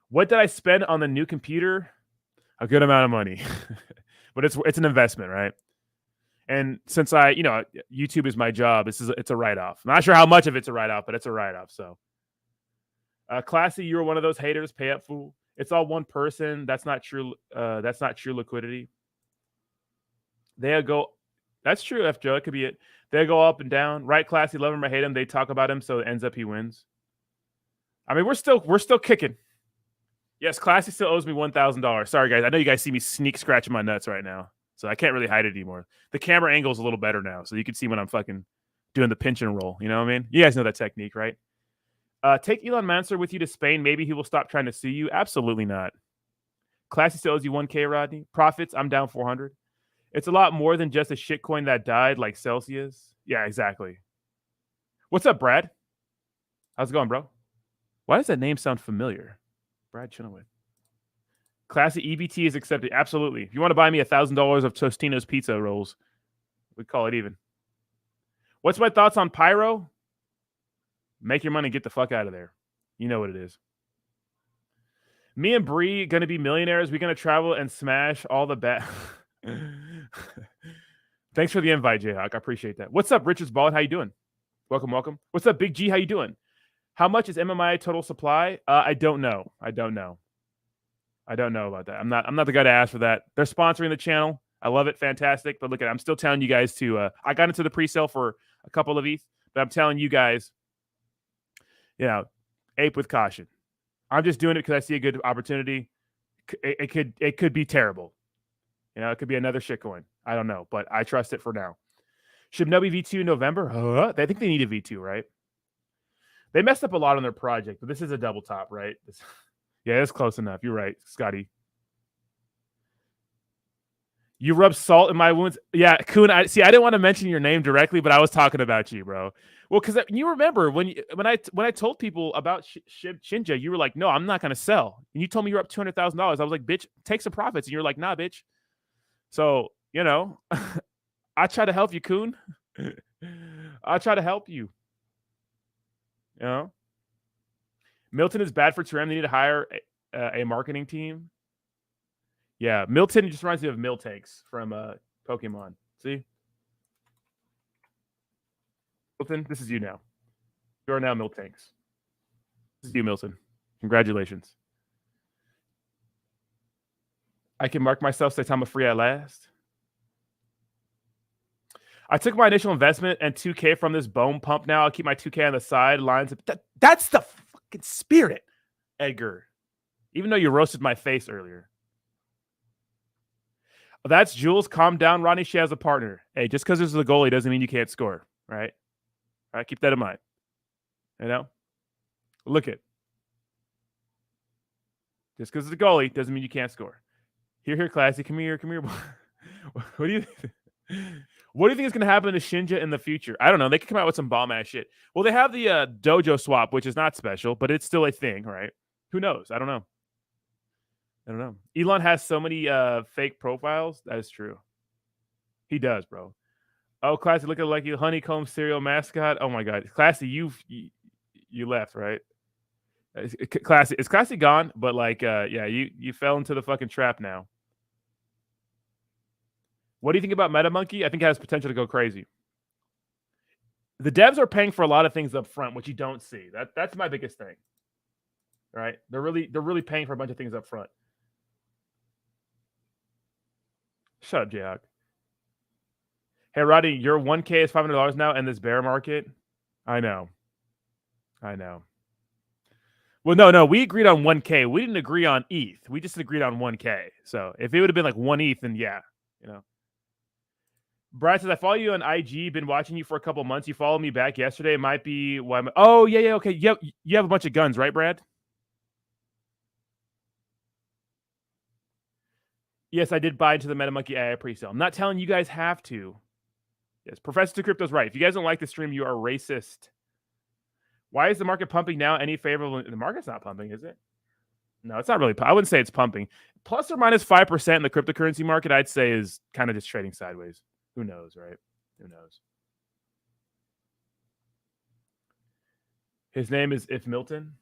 What did I spend on the new computer? A good amount of money. But it's an investment, right? And since YouTube is my job, it's a write-off. I'm not sure how much of it's a write-off, but it's a write-off. So, Classy, you were one of those haters. Pay up, fool. It's all one person. That's not true. That's not true liquidity. They'll go. That's true, F. Joe. It could be it. They go up and down. Right, Classy, love him or hate him. They talk about him, so it ends up he wins. I mean, we're still kicking. Yes, Classy still owes me $1,000. Sorry, guys. I know you guys see me sneak scratching my nuts right now, so I can't really hide it anymore. The camera angle is a little better now, so you can see when I'm fucking doing the pinch and roll. You know what I mean? You guys know that technique, right? Take Elon Monster with you to Spain. Maybe he will stop trying to sue you. Absolutely not. Classy still owes you 1K, Rodney. Profits, I'm down 400. It's a lot more than just a shitcoin that died like Celsius. Yeah, exactly. What's up, Brad? How's it going, bro? Why does that name sound familiar? Brad Chenoweth. Classy EBT is accepted. Absolutely. If you want to buy me $1,000 of Tostino's pizza rolls, we call it even. What's my thoughts on Pyro? Make your money, get the fuck out of there. You know what it is. Me and Bree gonna be millionaires. We're gonna travel and smash all the bad. Thanks for the invite, Jayhawk. I appreciate that. What's up, Richard's Bald? How you doing? Welcome. What's up, Big G? How you doing? How much is MMI total supply? I don't know. I don't know about that. I'm not the guy to ask for that. They're sponsoring the channel. I love it. Fantastic. But look, I'm still telling you guys to. I got into the pre-sale for a couple of ETH, but I'm telling you guys, ape with caution. I'm just doing it because I see a good opportunity. It could be terrible. It could be another shitcoin. I don't know, but I trust it for now. Should Nobi V2 in November? I think they need a V2, right? They messed up a lot on their project, but this is a double top, right? Yeah, it's close enough. You're right, Scotty. You rub salt in my wounds. Yeah, Kuhn, I didn't want to mention your name directly, but I was talking about you, bro. Well, because you remember when I told people about Shinja, you were like, no, I'm not going to sell. And you told me you're up $200,000. I was like, bitch, take some profits. And you're like, nah, bitch. So, I try to help you, Kuhn. I try to help you. Milton is bad for Terrarium. They need to hire a marketing team. Yeah, Milton just reminds me of Miltanks from Pokemon. See? Milton, this is you now. You are now Miltanks. This is you, Milton. Congratulations. I can mark myself Saitama free at last. I took my initial investment and 2K from this bone pump now. I'll keep my 2K on the sidelines. That's the fucking spirit, Edgar. Even though you roasted my face earlier. That's Jules. Calm down, Ronnie. She has a partner. Hey, just because there's a goalie doesn't mean you can't score, right? All right, keep that in mind. Look it. Just because it's a goalie doesn't mean you can't score. Here, Classy. Come here. What do you think is going to happen to Shinja in the future? I don't know. They could come out with some bomb-ass shit. Well, they have the dojo swap, which is not special, but it's still a thing, right? Who knows? I don't know. Elon has so many fake profiles. That is true. He does, bro. Oh, Classy, looking like you honeycomb cereal mascot. Oh my God, Classy, you left, right? Classy, is Classy gone? But yeah, you fell into the fucking trap now. What do you think about MetaMonkey? I think it has potential to go crazy. The devs are paying for a lot of things up front, which you don't see. That's my biggest thing. Right? They're really paying for a bunch of things up front. Shut up, Jayhawk. Hey, Roddy, your 1K is $500 now in this bear market. I know. Well, no, we agreed on 1K. We didn't agree on ETH. We just agreed on 1K. So if it would have been like 1 ETH, then yeah, you know. Brad says, I follow you on IG. Been watching you for a couple months. You followed me back yesterday. It might be why. Oh, yeah. Okay. Yep. You have a bunch of guns, right, Brad? Yes, I did buy into the MetaMonkey AI pre-sale. I'm not telling you guys have to. Yes, Professor Crypto's right. If you guys don't like the stream, you are racist. Why is the market pumping now? Any favorable? The market's not pumping, is it? No, it's not really. I wouldn't say it's pumping. Plus or minus 5% in the cryptocurrency market, I'd say, is kind of just trading sideways. Who knows, right? Who knows? His name is If Milton.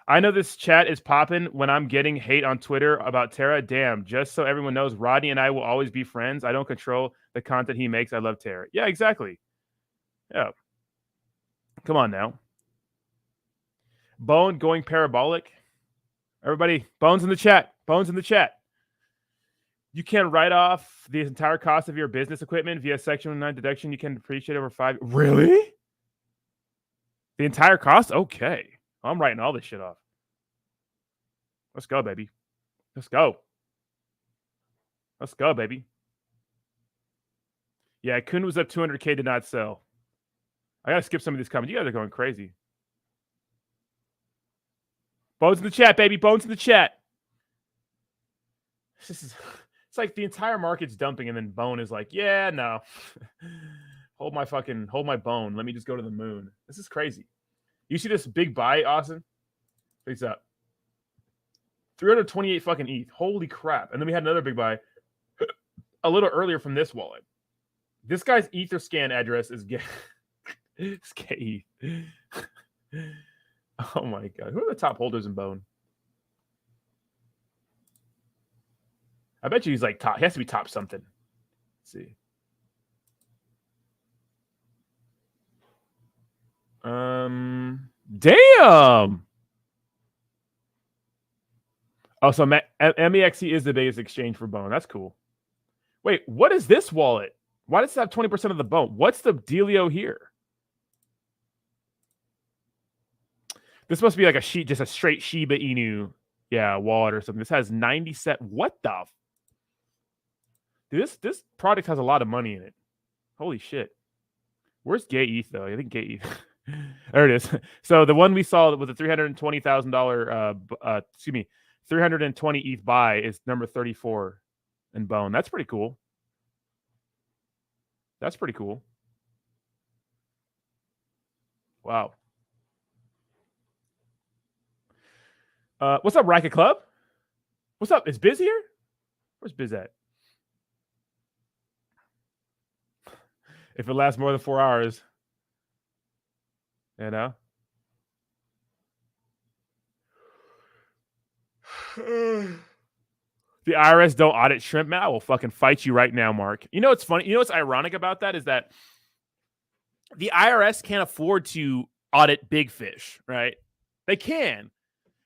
I know this chat is popping when I'm getting hate on Twitter about Terra. Damn, just so everyone knows, Rodney and I will always be friends. I don't control the content he makes. I love Terra. Yeah, exactly. Yeah. Come on now. Bone going parabolic. Everybody, bones in the chat. Bones in the chat. You can write off the entire cost of your business equipment via Section 9 deduction. You can depreciate over 5. Really? The entire cost? Okay. I'm writing all this shit off. Let's go, baby. Let's go. Let's go, baby. Yeah, Kun was up 200K, did not sell. I gotta skip some of these comments. You guys are going crazy. Bones in the chat, baby. Bones in the chat. It's like the entire market's dumping, and then Bone is like, yeah, no. hold my bone. Let me just go to the moon. This is crazy. You see this big buy, Austin? Face up. 328 fucking ETH. Holy crap. And then we had another big buy a little earlier from this wallet. This guy's Etherscan address is ETH. Oh my God. Who are the top holders in Bone? I bet you he's like top. He has to be top something. Let's see. Damn. Oh, so MEXC is the biggest exchange for Bone. That's cool. Wait, what is this wallet? Why does it have 20% of the Bone? What's the dealio here? This must be like just a straight Shiba Inu, wallet or something. This has 97. What the? Dude, this product has a lot of money in it. Holy shit. Where's Gay ETH though? I think Gay ETH. There it is. So the one we saw with the $320,000, 320 ETH buy is number 34 in Bone. That's pretty cool. That's pretty cool. Wow. What's up, Racket Club? What's up? Is Biz here? Where's Biz at? If it lasts more than 4 hours, you know. The IRS don't audit shrimp, man. I will fucking fight you right now, Mark. You know what's funny? You know what's ironic about that is that the IRS can't afford to audit big fish, right? They can,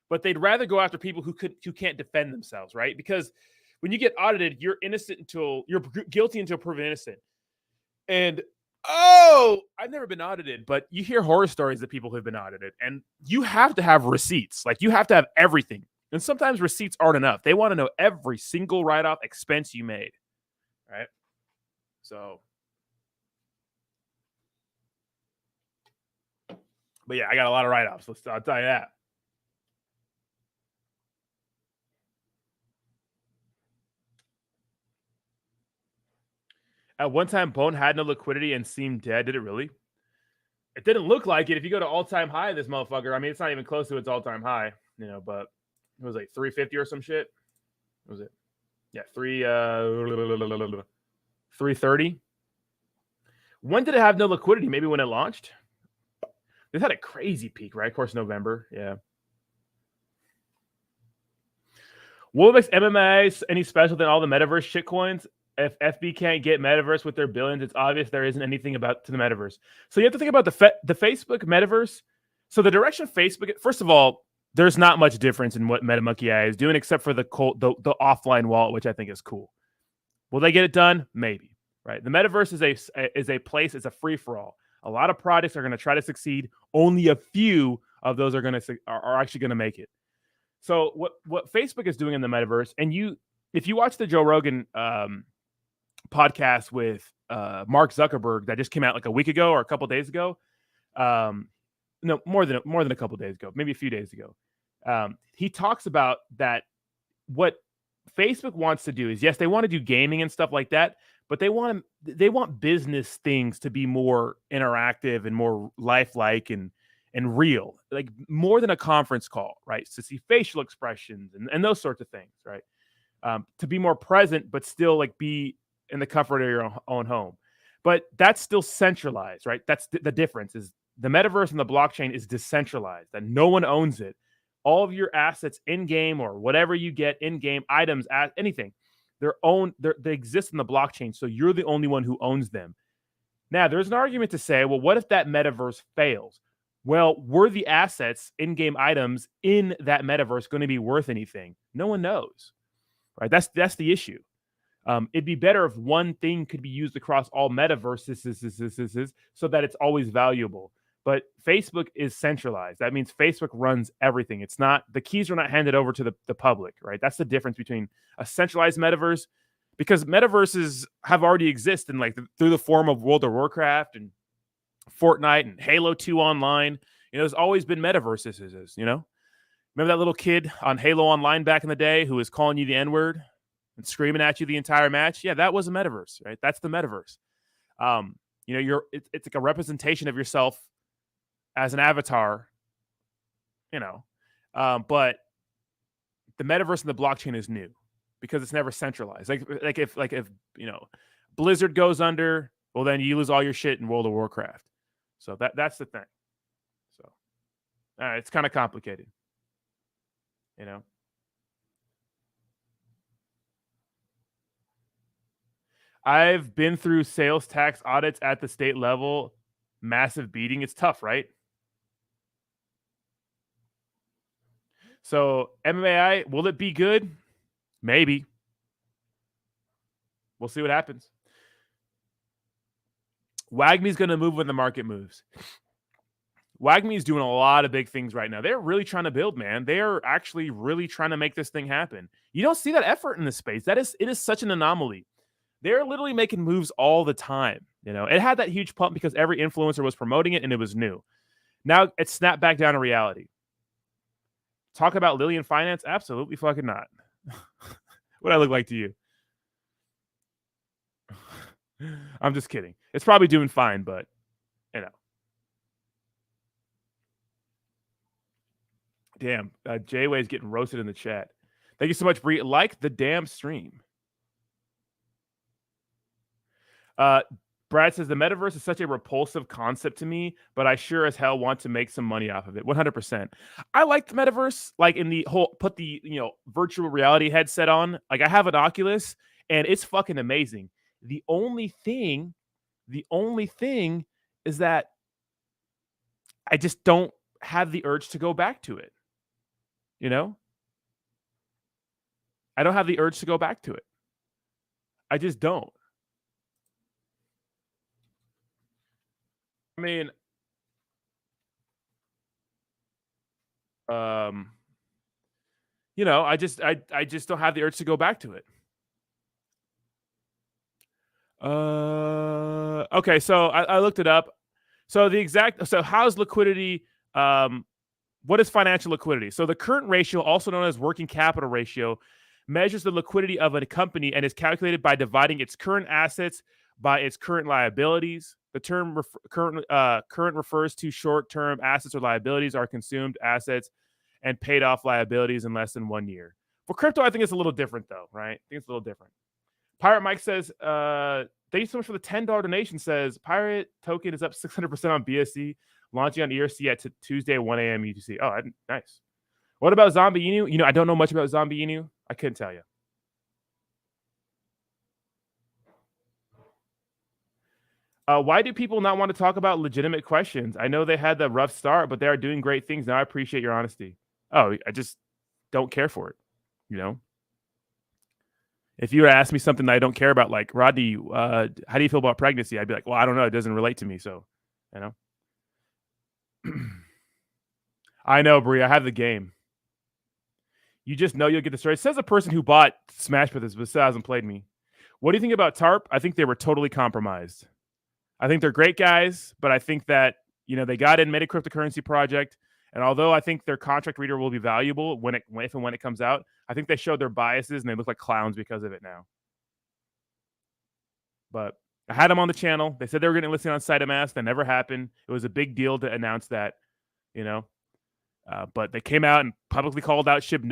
but they'd rather go after people who can't defend themselves, right? Because when you get audited, you're innocent until you're guilty until proven innocent. And I've never been audited, but you hear horror stories of people who've been audited, and you have to have receipts. Like you have to have everything. And sometimes receipts aren't enough. They want to know every single write-off expense you made, right? So, but yeah, I got a lot of write-offs. I'll tell you that. At one time, Bone had no liquidity and seemed dead. Did it really? It didn't look like it. If you go to all-time high, this motherfucker, I mean, it's not even close to its all-time high, but it was like 350 or some shit. What was it? Yeah, 330. When did it have no liquidity? Maybe when it launched? This had a crazy peak, right? Of course, November. Yeah. What makes MMA any special than all the Metaverse shitcoins? If FB can't get Metaverse with their billions, it's obvious there isn't anything about to the Metaverse. So you have to think about the Facebook Metaverse. So the direction of Facebook, first of all, there's not much difference in what MetaMonkey AI is doing, except for the offline wallet, which I think is cool. Will they get it done? Maybe. Right. The metaverse is a place. It's a free for all. A lot of projects are going to try to succeed. Only a few of those are actually going to make it. So what Facebook is doing in the metaverse, and if you watch the Joe Rogan podcast with Mark Zuckerberg that just came out like a week ago or a couple days ago, no, more than a couple days ago, maybe a few days ago, he talks about that. What Facebook wants to do is, yes, they want to do gaming and stuff like that, but they want business things to be more interactive and more lifelike and real, like more than a conference call, right? To see facial expressions and those sorts of things, right? To be more present, but still like be in the comfort of your own home. But that's still centralized, right? That's the difference. Is the metaverse and the blockchain is decentralized, that no one owns it. All of your assets in game or whatever you get in game, items, anything, they exist in the blockchain. So you're the only one who owns them. Now, there's an argument to say, well, what if that metaverse fails? Well, were the assets, in-game items in that metaverse going to be worth anything? No one knows, right? That's the issue. It'd be better if one thing could be used across all metaverses so that it's always valuable. But Facebook is centralized. That means Facebook runs everything. It's not, the keys are not handed over to the public, right? That's the difference between a centralized metaverse, because metaverses have already existed through the form of World of Warcraft and Fortnite and Halo 2 Online. There's always been metaverses, Remember that little kid on Halo Online back in the day who was calling you the N-word and screaming at you the entire match? Yeah, that was a metaverse, right? That's the metaverse. It's like a representation of yourself as an avatar, but the metaverse and the blockchain is new because it's never centralized. Like if Blizzard goes under, well, then you lose all your shit in World of Warcraft. So that's the thing. So it's kind of complicated, I've been through sales tax audits at the state level. Massive beating. It's tough, right? So MMAI, will it be good? Maybe. We'll see what happens. WAGMI's going to move when the market moves. WAGMI is doing a lot of big things right now. They're really trying to build, man. They are actually really trying to make this thing happen. You don't see that effort in this space. It is such an anomaly. They're literally making moves all the time. It had that huge pump because every influencer was promoting it and it was new. Now it's snapped back down to reality. Talk about Lillian Finance? Absolutely fucking not. What I look like to you? I'm just kidding. It's probably doing fine, but Damn, J-Way's getting roasted in the chat. Thank you so much, Bree. Like the damn stream. Brad says the metaverse is such a repulsive concept to me, but I sure as hell want to make some money off of it. 100%. I like the metaverse, like in the whole, put the virtual reality headset on. Like I have an Oculus and it's fucking amazing. The only thing is that I just don't have the urge to go back to it. I don't have the urge to go back to it. I just don't. I mean, I just don't have the urge to go back to it. Okay, so I looked it up. So how's liquidity? What is financial liquidity? So the current ratio, also known as working capital ratio, measures the liquidity of a company and is calculated by dividing its current assets by its current liabilities. The term current refers to short-term assets or liabilities are consumed assets and paid off liabilities in less than 1 year. For crypto, I think it's a little different though, right? I think it's a little different. Pirate Mike says, thank you so much for the $10 donation. Says Pirate token is up 600% on BSC, launching on ERC at Tuesday at 1 a.m. UTC. Oh, nice. What about Zombie Inu? I don't know much about Zombie Inu. I couldn't tell you. Why do people not want to talk about legitimate questions? I know they had the rough start, but they are doing great things now. I appreciate your honesty. Oh, I just don't care for it. If you were to ask me something that I don't care about, like, Rodney, how do you feel about pregnancy? I'd be like, well, I don't know. It doesn't relate to me. So, you know. I know, Brie. I have the game. You just know you'll get the story. It says a person who bought Smash Brothers but still hasn't played me. What do you think about TARP? I think they were totally compromised. I think they're great guys, but I think that, you know, they got in, made a cryptocurrency project. And although I think their contract reader will be valuable if and when it comes out, I think they showed their biases and they look like clowns because of it now. But I had them on the channel. They said they were going to listen on Saitama. That never happened. It was a big deal to announce that, you know. But they came out and publicly called out Shib,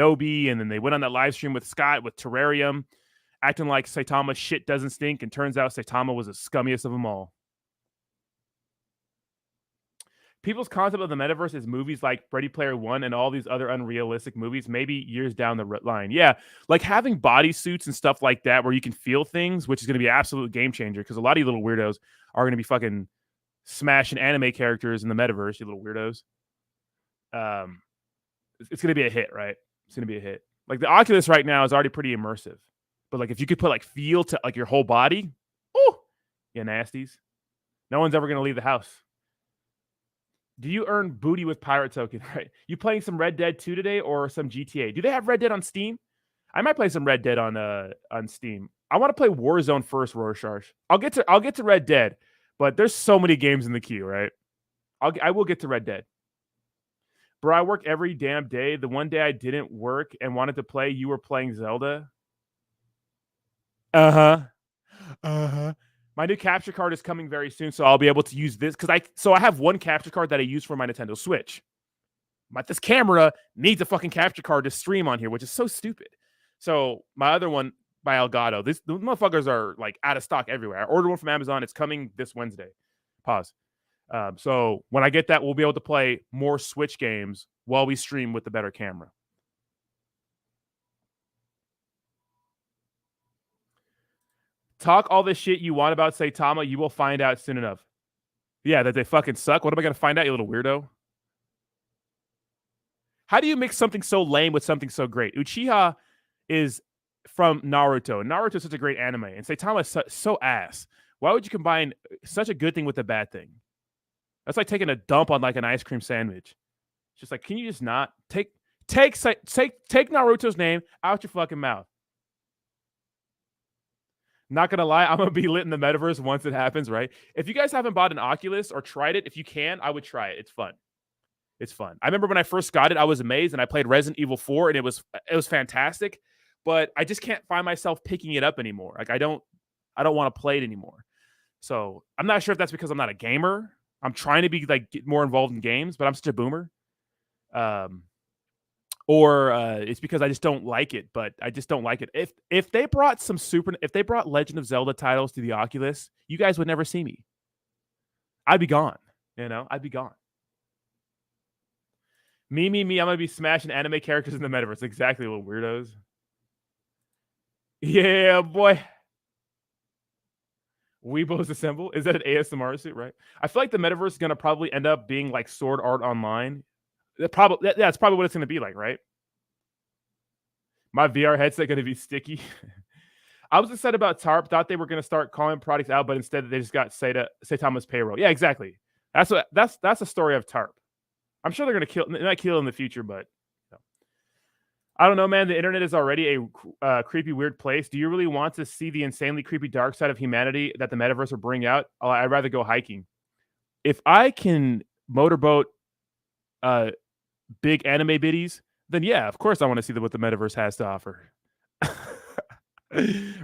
and then they went on that live stream with Scott with Terrarium, acting like Saitama shit doesn't stink. And turns out Saitama was the scummiest of them all. People's concept of the metaverse is movies like Ready Player One and all these other unrealistic movies, maybe years down the line. Yeah, like having bodysuits and stuff like that where you can feel things, which is going to be an absolute game changer because a lot of you little weirdos are going to be fucking smashing anime characters in the metaverse, you little weirdos. It's going to be a hit, right? It's going to be a hit. Like the Oculus right now is already pretty immersive. But like if you could put like feel to like your whole body, oh, you nasties. No one's ever going to leave the house. Do you earn booty with pirate token? Right? You playing some Red Dead 2 today or some GTA? Do they have Red Dead on Steam? I might play some Red Dead on Steam. I want to play Warzone first, Rorschach. I'll get to Red Dead, but there's so many games in the queue, right? I will get to Red Dead. Bro, I work every damn day. The one day I didn't work and wanted to play, you were playing Zelda. Uh-huh. My new capture card is coming very soon, so I'll be able to use this because I have one capture card that I use for my Nintendo Switch. But this camera needs a fucking capture card to stream on here, which is so stupid. So my other one by Elgato, the motherfuckers are like out of stock everywhere. I ordered one from Amazon. It's coming this Wednesday. Pause. So when I get that, we'll be able to play more Switch games while we stream with the better camera. Talk all this shit you want about Saitama. You will find out soon enough. Yeah, that they fucking suck. What am I going to find out, you little weirdo? How do you mix something so lame with something so great? Uchiha is from Naruto. Naruto is such a great anime, and Saitama is so ass. Why would you combine such a good thing with a bad thing? That's like taking a dump on like an ice cream sandwich. It's just like, can you just not take Naruto's name out your fucking mouth? Not gonna lie, I'm gonna be lit in the metaverse once it happens, right? If you guys haven't bought an Oculus or tried it, if you can, I would try it. It's fun. It's fun. I remember when I first got it, I was amazed, and I played Resident Evil 4, and it was fantastic. But I just can't find myself picking it up anymore. Like I don't want to play it anymore. So I'm not sure if that's because I'm not a gamer. I'm trying to be like get more involved in games, but I'm such a boomer. Or it's because I just don't like it. But I just don't like it. If they brought Legend of Zelda titles to the Oculus, you guys would never see me. I'd be gone. You know, I'd be gone. Me. I'm gonna be smashing anime characters in the metaverse. Exactly, little weirdos. Yeah, boy. Weebos assemble. Is that an ASMR suit, right? I feel like the metaverse is gonna probably end up being like Sword Art Online. That's probably what it's gonna be like, right? My VR headset gonna be sticky. I was upset about TARP. Thought they were gonna start calling products out, but instead they just got Saitama's payroll. Yeah, exactly. That's the story of TARP. I'm sure they're gonna they might kill in the future, but I don't know, man. The internet is already a creepy, weird place. Do you really want to see the insanely creepy dark side of humanity that the metaverse will bring out? I'd rather go hiking. If I can motorboat big anime biddies, then yeah, of course I want to see what the metaverse has to offer.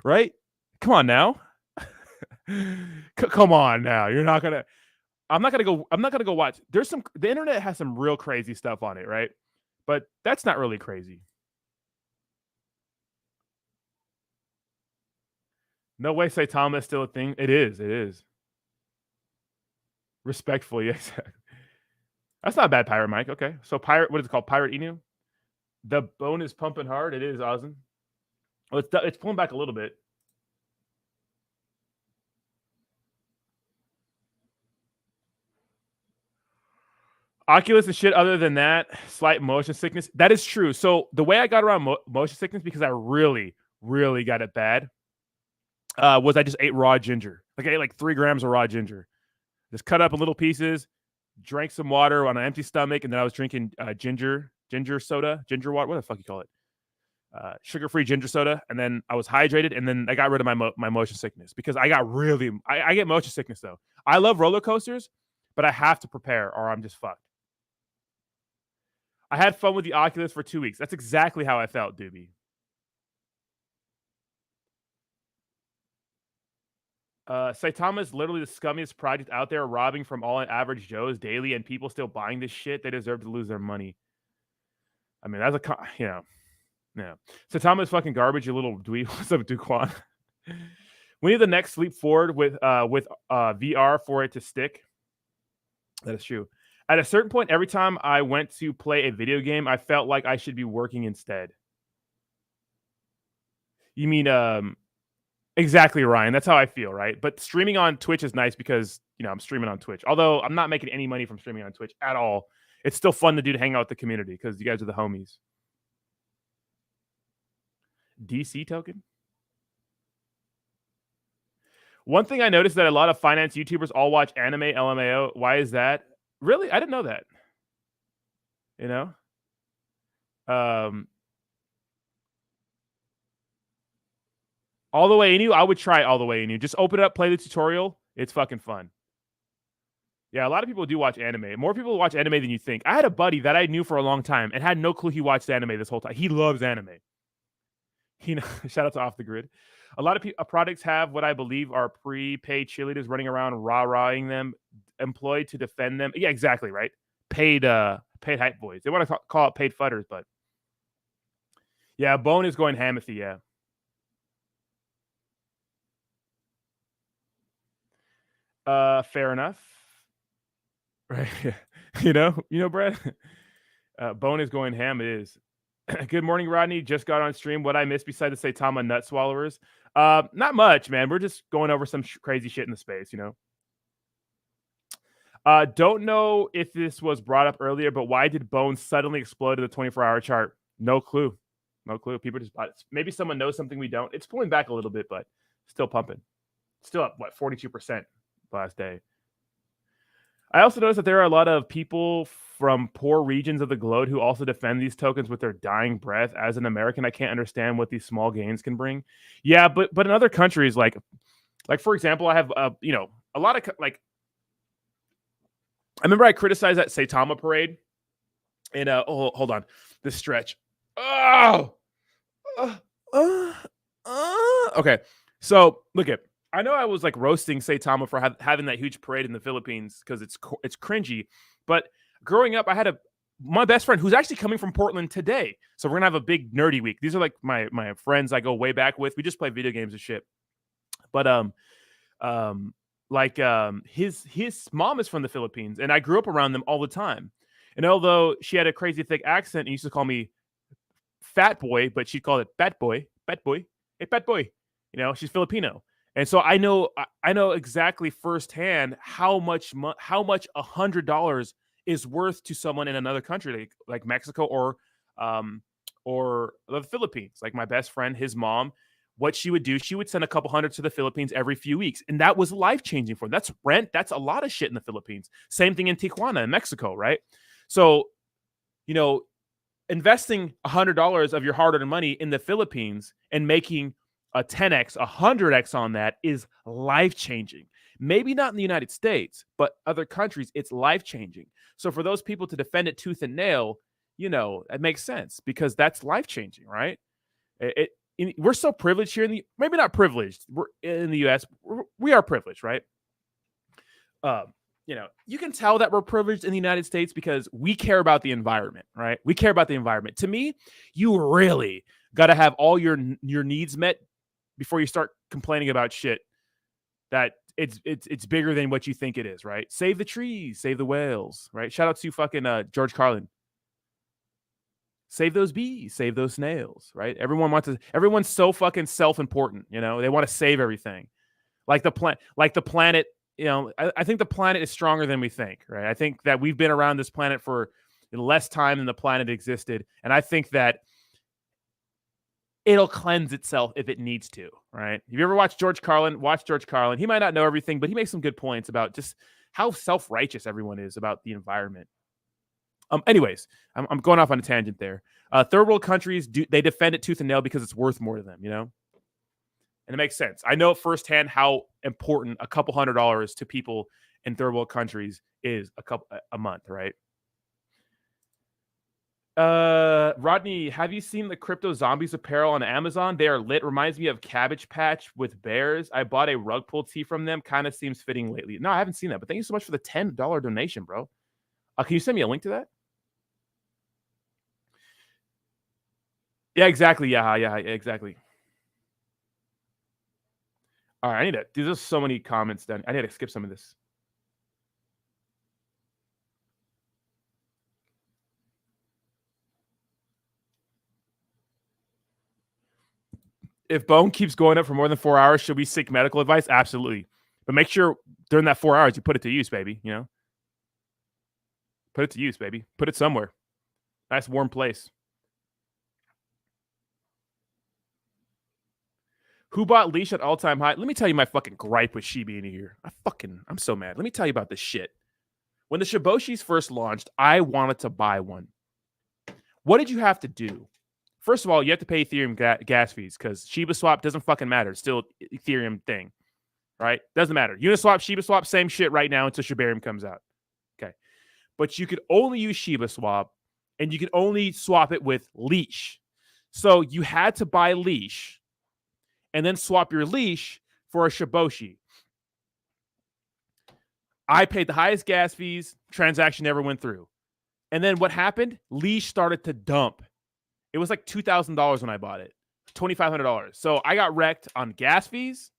Right? Come on now. Come on now. I'm not gonna go watch. The internet has some real crazy stuff on it, right? But that's not really crazy. No way Saitama is still a thing. It is. Respectfully, yes. That's not a bad pirate, Mike. Okay. So what is it called? Pirate Inu? The bone is pumping hard. It is awesome. Well, it's pulling back a little bit. Oculus and shit other than that, slight motion sickness. That is true. So the way I got around motion sickness, because I really, really got it bad was I just ate raw ginger. Like I ate like 3 grams of raw ginger. Just cut up in little pieces, drank some water on an empty stomach, and then I was drinking ginger soda, ginger water. What the fuck you call it? Sugar-free ginger soda, and then I was hydrated, and then I got rid of my motion sickness because I got really I get motion sickness though. I love roller coasters, but I have to prepare or I'm just fucked. I had fun with the Oculus for 2 weeks. That's exactly how I felt, Doobie. Saitama is literally the scummiest project out there, robbing from all average Joes daily, and people still buying this shit. They deserve to lose their money. I mean, that's yeah. Saitama is fucking garbage, you little dweeb. What's up, Duquan? We need the next leap forward with VR for it to stick. That is true. At a certain point, every time I went to play a video game, I felt like I should be working instead. You mean exactly, Ryan. That's how I feel, right? But streaming on Twitch is nice because, I'm streaming on Twitch. Although I'm not making any money from streaming on Twitch at all. It's still fun to do to hang out with the community because you guys are the homies. DC token? One thing I noticed that a lot of finance YouTubers all watch anime, LMAO. Why is that? Really? I didn't know that. All the way in you, I would try all the way in you. Just open it up, play the tutorial. It's fucking fun. Yeah, a lot of people do watch anime. More people watch anime than you think. I had a buddy that I knew for a long time and had no clue he watched anime this whole time. He loves anime. Shout out to Off the Grid. A lot of products have what I believe are prepaid cheerleaders running around rah-rahing them, employed to defend them. Yeah, exactly, right? Paid hype boys. They want to call it paid fudders, but yeah, Bone is going ham with the yeah. Fair enough. Right. Brad. Bone is going ham. It is. Good morning, Rodney. Just got on stream. What I missed besides the Saitama nut swallowers? Not much, man. We're just going over some crazy shit in the space, Don't know if this was brought up earlier, but why did Bone suddenly explode in the 24-hour chart? No clue. People just bought it. Maybe someone knows something we don't. It's pulling back a little bit, but still pumping. Still up, 42% last day. I also noticed that there are a lot of people from poor regions of the globe who also defend these tokens with their dying breath. As an American, I can't understand what these small gains can bring. Yeah, but in other countries, like for example, I have a lot of I remember I criticized that Saitama parade, and hold on, this stretch. Okay, so look at. I know I was roasting Saitama for having that huge parade in the Philippines because it's cringy, but growing up, I had my best friend who's actually coming from Portland today. So we're gonna have a big nerdy week. These are my friends I go way back with. We just play video games and shit. But his mom is from the Philippines, and I grew up around them all the time. And although she had a crazy thick accent and used to call me fat boy, but she called it bat boy, hey bat boy. She's Filipino. And so I know exactly firsthand how much $100 is worth to someone in another country like Mexico or the Philippines. Like my best friend, his mom, what she would do, she would send a couple hundred to the Philippines every few weeks, and that was life-changing for them. That's rent. That's a lot of shit in the Philippines. Same thing in Tijuana in Mexico, right? So, investing $100 of your hard-earned money in the Philippines and making a 10x, 100x on that is life-changing. Maybe not in the United States, but other countries, it's life-changing. So for those people to defend it tooth and nail, it makes sense because that's life-changing, right? We're so privileged here maybe not privileged. We're in the U.S. We are privileged, right? You can tell that we're privileged in the United States because we care about the environment, right? We care about the environment. To me, you really got to have all your needs met before you start complaining about shit that it's bigger than what you think it is, right? Save the trees, save the whales, right? Shout out to fucking George Carlin. Save those bees, save those snails, right? Everyone's so fucking self-important, they want to save everything. Like the planet, I think the planet is stronger than we think, right? I think that we've been around this planet for less time than the planet existed. And I think that it'll cleanse itself if it needs to, right? If you ever watched George Carlin, watch George Carlin. He might not know everything, but he makes some good points about just how self-righteous everyone is about the environment. Anyways, I'm going off on a tangent there. Third world countries, they defend it tooth and nail because it's worth more to them, you know? And it makes sense. I know firsthand how important a couple $100 to people in third world countries is a month, right? Rodney, have you seen the Crypto Zombies apparel on Amazon? They are lit. Reminds me of Cabbage Patch with bears. I bought a rug pull tee from them. Kind of seems fitting lately. No, I haven't seen that, but thank you so much for the $10 donation, bro. Can you send me a link to that? Yeah, exactly. Yeah, exactly. All right, I need to. There's so many comments done. I need to skip some of this. If bone keeps going up for more than 4 hours, should we seek medical advice? Absolutely. But make sure during that 4 hours you put it to use, baby. You know? Put it to use, baby. Put it somewhere. Nice warm place. Who bought leash at all-time high? Let me tell you my fucking gripe with Shib in here. I'm so mad. Let me tell you about this shit. When the Shiboshis first launched, I wanted to buy one. What did you have to do? First of all, you have to pay Ethereum gas fees because Shiba Swap doesn't fucking matter. It's still Ethereum thing, right? Doesn't matter. Uniswap, Shiba Swap, same shit right now until Shibarium comes out. Okay. But you could only use Shiba Swap and you could only swap it with leash. So you had to buy leash and then swap your leash for a Shiboshi. I paid the highest gas fees. Transaction never went through. And then what happened? Leash started to dump. It was like $2,000 when I bought it. $2,500. So I got wrecked on gas fees.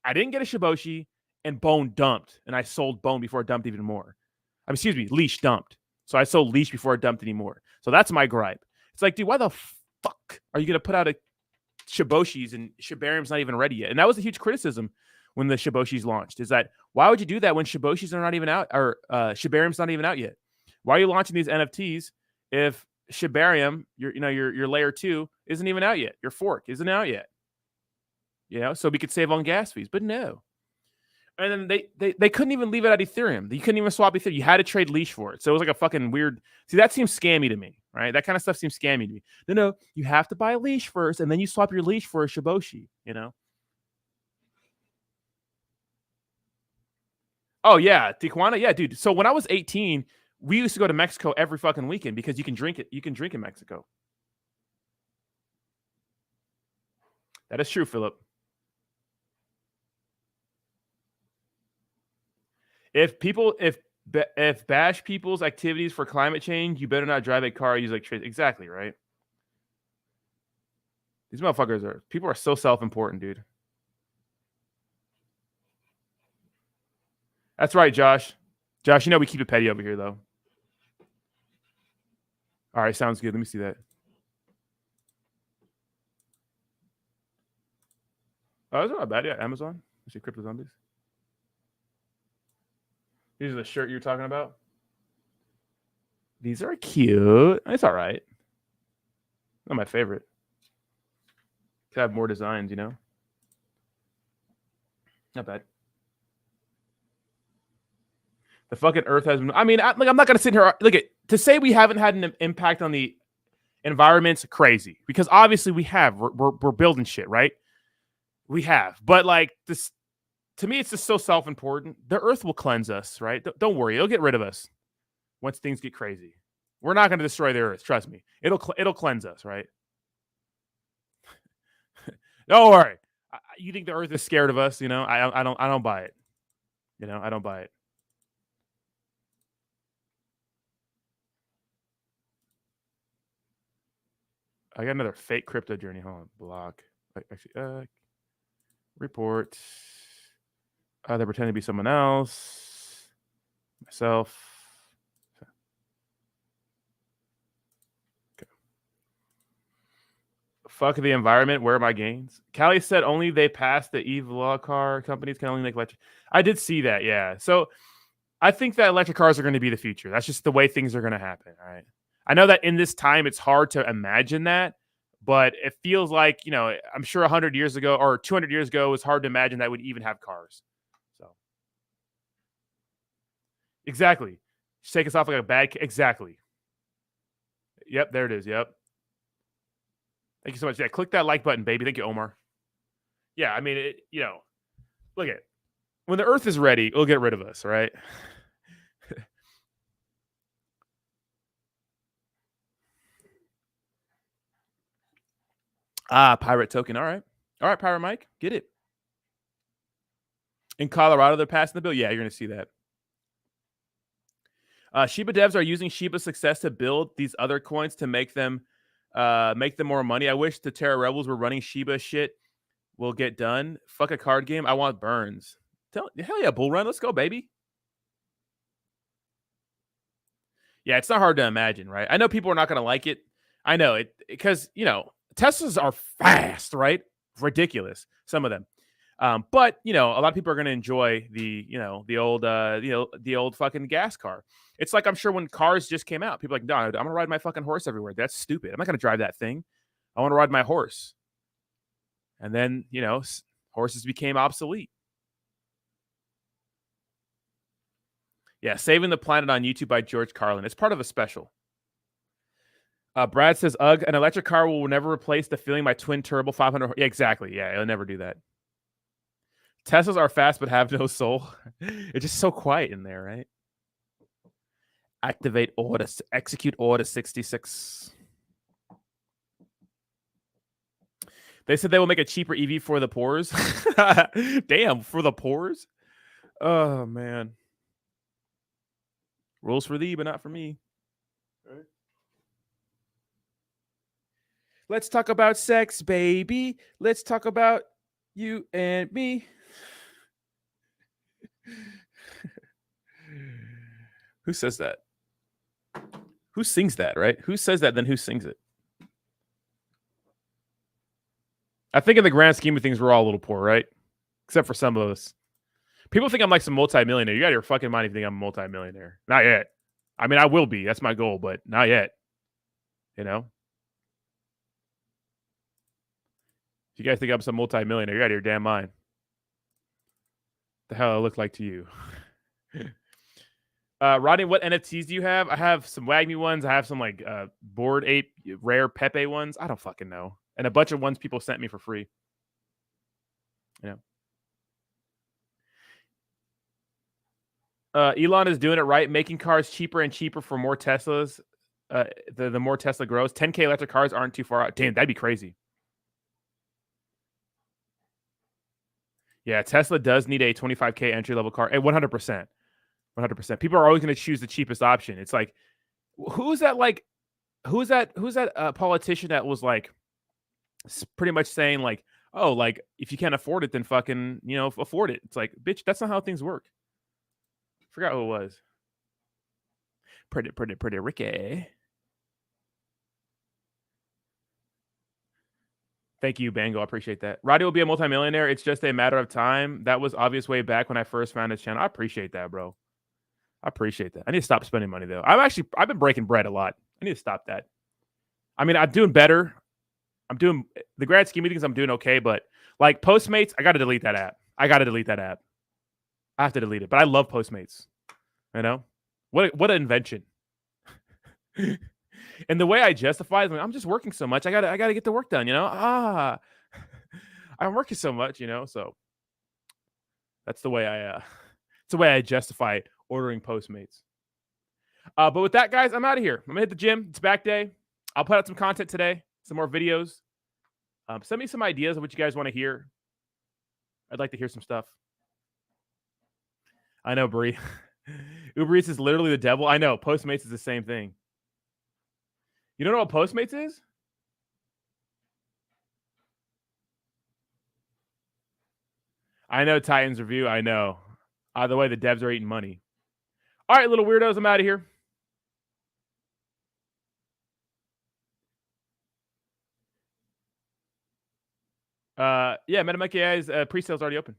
I didn't get a Shiboshi, and Bone dumped. And I sold Bone before it dumped even more. Excuse me, Leash dumped. So I sold Leash before it dumped anymore. So that's my gripe. It's like, dude, why the fuck are you going to put out a Shiboshis and Shibarium's not even ready yet? And that was a huge criticism when the Shiboshis launched, is that why would you do that when Shiboshis are not even out, or Shibarium's not even out yet? Why are you launching these NFTs if Shibarium, your layer 2 isn't even out yet? Your fork isn't out yet. You know, so we could save on gas fees, but no. And then they couldn't even leave it at Ethereum. You couldn't even swap Ethereum. You had to trade leash for it. So it was like a fucking weird. See, that seems scammy to me, right? That kind of stuff seems scammy to me. No, you have to buy a leash first, and then you swap your leash for a Shiboshi. You know. Oh yeah, Tijuana. Yeah, dude. So when I was 18, we used to go to Mexico every fucking weekend because you can drink it. You can drink in Mexico. That is true, Philip. If bash people's activities for climate change, you better not drive a car or use electricity. Exactly, right? These motherfuckers people are so self-important, dude. That's right, Josh. Josh, you know we keep it petty over here, though. All right, sounds good. Let me see that. Oh, that's not bad. Yeah, Amazon. Let's see, Crypto Zombies. These are the shirt you're talking about. These are cute. It's all right. Not my favorite. Could have more designs, you know. Not bad. The fucking Earth has been. I mean, I'm not gonna sit here. Look, to say we haven't had an impact on the environment's crazy, because obviously we have. We're building shit, right? We have, but like this, to me, it's just so self-important. The Earth will cleanse us, right? Don't worry, it'll get rid of us once things get crazy. We're not going to destroy the Earth. Trust me, it'll cleanse us, right? Don't worry. You think the Earth is scared of us? You know, I don't buy it. You know, I don't buy it. I got another fake crypto journey. Hold on, block. Actually, report. They're pretending to be someone else. Myself. Okay. Fuck the environment. Where are my gains? Callie said only they passed the EV law car. Companies can only make electric. I did see that. Yeah. So I think that electric cars are going to be the future. That's just the way things are going to happen. All right. I know that in this time, it's hard to imagine that, But it feels like, I'm sure 100 years ago or 200 years ago, it was hard to imagine that would even have cars. So exactly, just take us off like a bad. Exactly. Yep, there it is. Yep. Thank you so much. Yeah, click that like button, baby. Thank you, Omar. Yeah, I mean, look at it. When the Earth is ready, it'll get rid of us, right? Pirate token. All right, Pirate Mike, get it. In Colorado, they're passing the bill. Yeah, you're gonna see that. Shiba devs are using Shiba's success to build these other coins to make them more money. I wish the Terra Rebels were running Shiba shit. Will get done. Fuck a card game. I want burns. Hell yeah, Bull Run. Let's go, baby. Yeah, it's not hard to imagine, right? I know people are not going to like it. I know it because, Teslas are fast, right? Ridiculous. Some of them. But a lot of people are going to enjoy the old fucking gas car. It's like, I'm sure when cars just came out, people are like, no, I'm going to ride my fucking horse everywhere. That's stupid. I'm not going to drive that thing. I want to ride my horse. And then, horses became obsolete. Yeah, Saving the Planet on YouTube by George Carlin. It's part of a special. Brad says, ugh, an electric car will never replace the feeling my twin turbo 500. Yeah, exactly. Yeah, it'll never do that. Teslas are fast but have no soul. It's just so quiet in there, right? Activate order. Execute order 66. They said they will make a cheaper EV for the poors. Damn, for the poors? Oh, man. Rules for thee, but not for me. Right. Let's talk about sex, baby. Let's talk about you and me. Who says that? Who sings that, right? Who says that, then who sings it? I think in the grand scheme of things, we're all a little poor, right? Except for some of us. People think I'm like some multimillionaire. You got your fucking mind if you think I'm a multimillionaire. Not yet. I mean, I will be. That's my goal, but not yet. If you guys think I'm some multimillionaire, you're out of your damn mind. The hell I look like to you. Rodney, what NFTs do you have? I have some Wagme ones. I have some like Bored Ape rare Pepe ones. I don't fucking know. And a bunch of ones people sent me for free. Elon is doing it right, making cars cheaper and cheaper for more Teslas. The more Tesla grows, 10K electric cars aren't too far out. Damn, that'd be crazy. Yeah, Tesla does need a 25K entry level car. 100%. 100%. People are always going to choose the cheapest option. It's like, who's that politician that was like pretty much saying like, oh, like if you can't afford it, then fucking, afford it. It's like, bitch, that's not how things work. Forgot who it was. Pretty Ricky. Thank you, Bango. I appreciate that. Roddy will be a multimillionaire. It's just a matter of time. That was obvious way back when I first found his channel. I appreciate that, bro. I appreciate that. I need to stop spending money though. I've been breaking bread a lot. I need to stop that. I mean, I'm doing better. I'm doing the grand scheme of things. I'm doing okay, but like Postmates, I got to delete that app. I have to delete it, but I love Postmates. What an invention. And the way I justify it, I'm just working so much. I gotta get the work done. I'm working so much. So that's the way I justify ordering Postmates. But with that, guys, I'm out of here. I'm gonna hit the gym. It's back day. I'll put out some content today, some more videos. Send me some ideas of what you guys want to hear. I'd like to hear some stuff. I know, Brie. Uber Eats is literally the devil. I know. Postmates is the same thing. You don't know what Postmates is? I know Titans review. I know. Either way, the devs are eating money. All right, little weirdos, I'm out of here. Yeah, MetaMonkey AI's pre-sale's already open.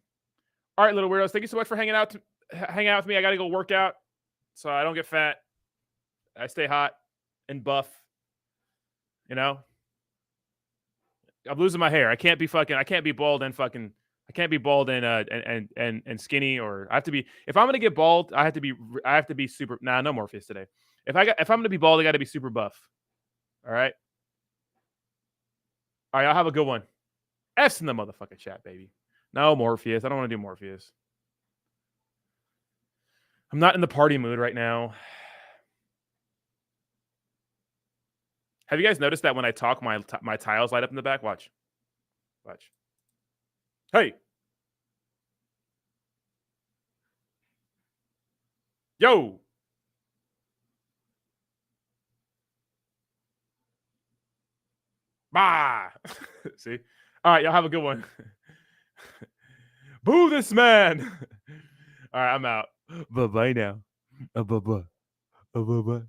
All right, little weirdos, thank you so much for hanging out with me. I got to go work out so I don't get fat. I stay hot and buff. I'm losing my hair. I can't be bald and and skinny, or I have to be. If I'm gonna get bald, I have to be super. Nah, no Morpheus today. If I'm gonna be bald, I got to be super buff. All right. All right. I'll have a good one. F's in the motherfucking chat, baby. No Morpheus. I don't want to do Morpheus. I'm not in the party mood right now. Have you guys noticed that when I talk, my tiles light up in the back? Watch. Watch. Hey. Yo. Bah. See? All right, y'all have a good one. Boo this man. All right, I'm out. Bye-bye now. Bye-bye. Bye-bye.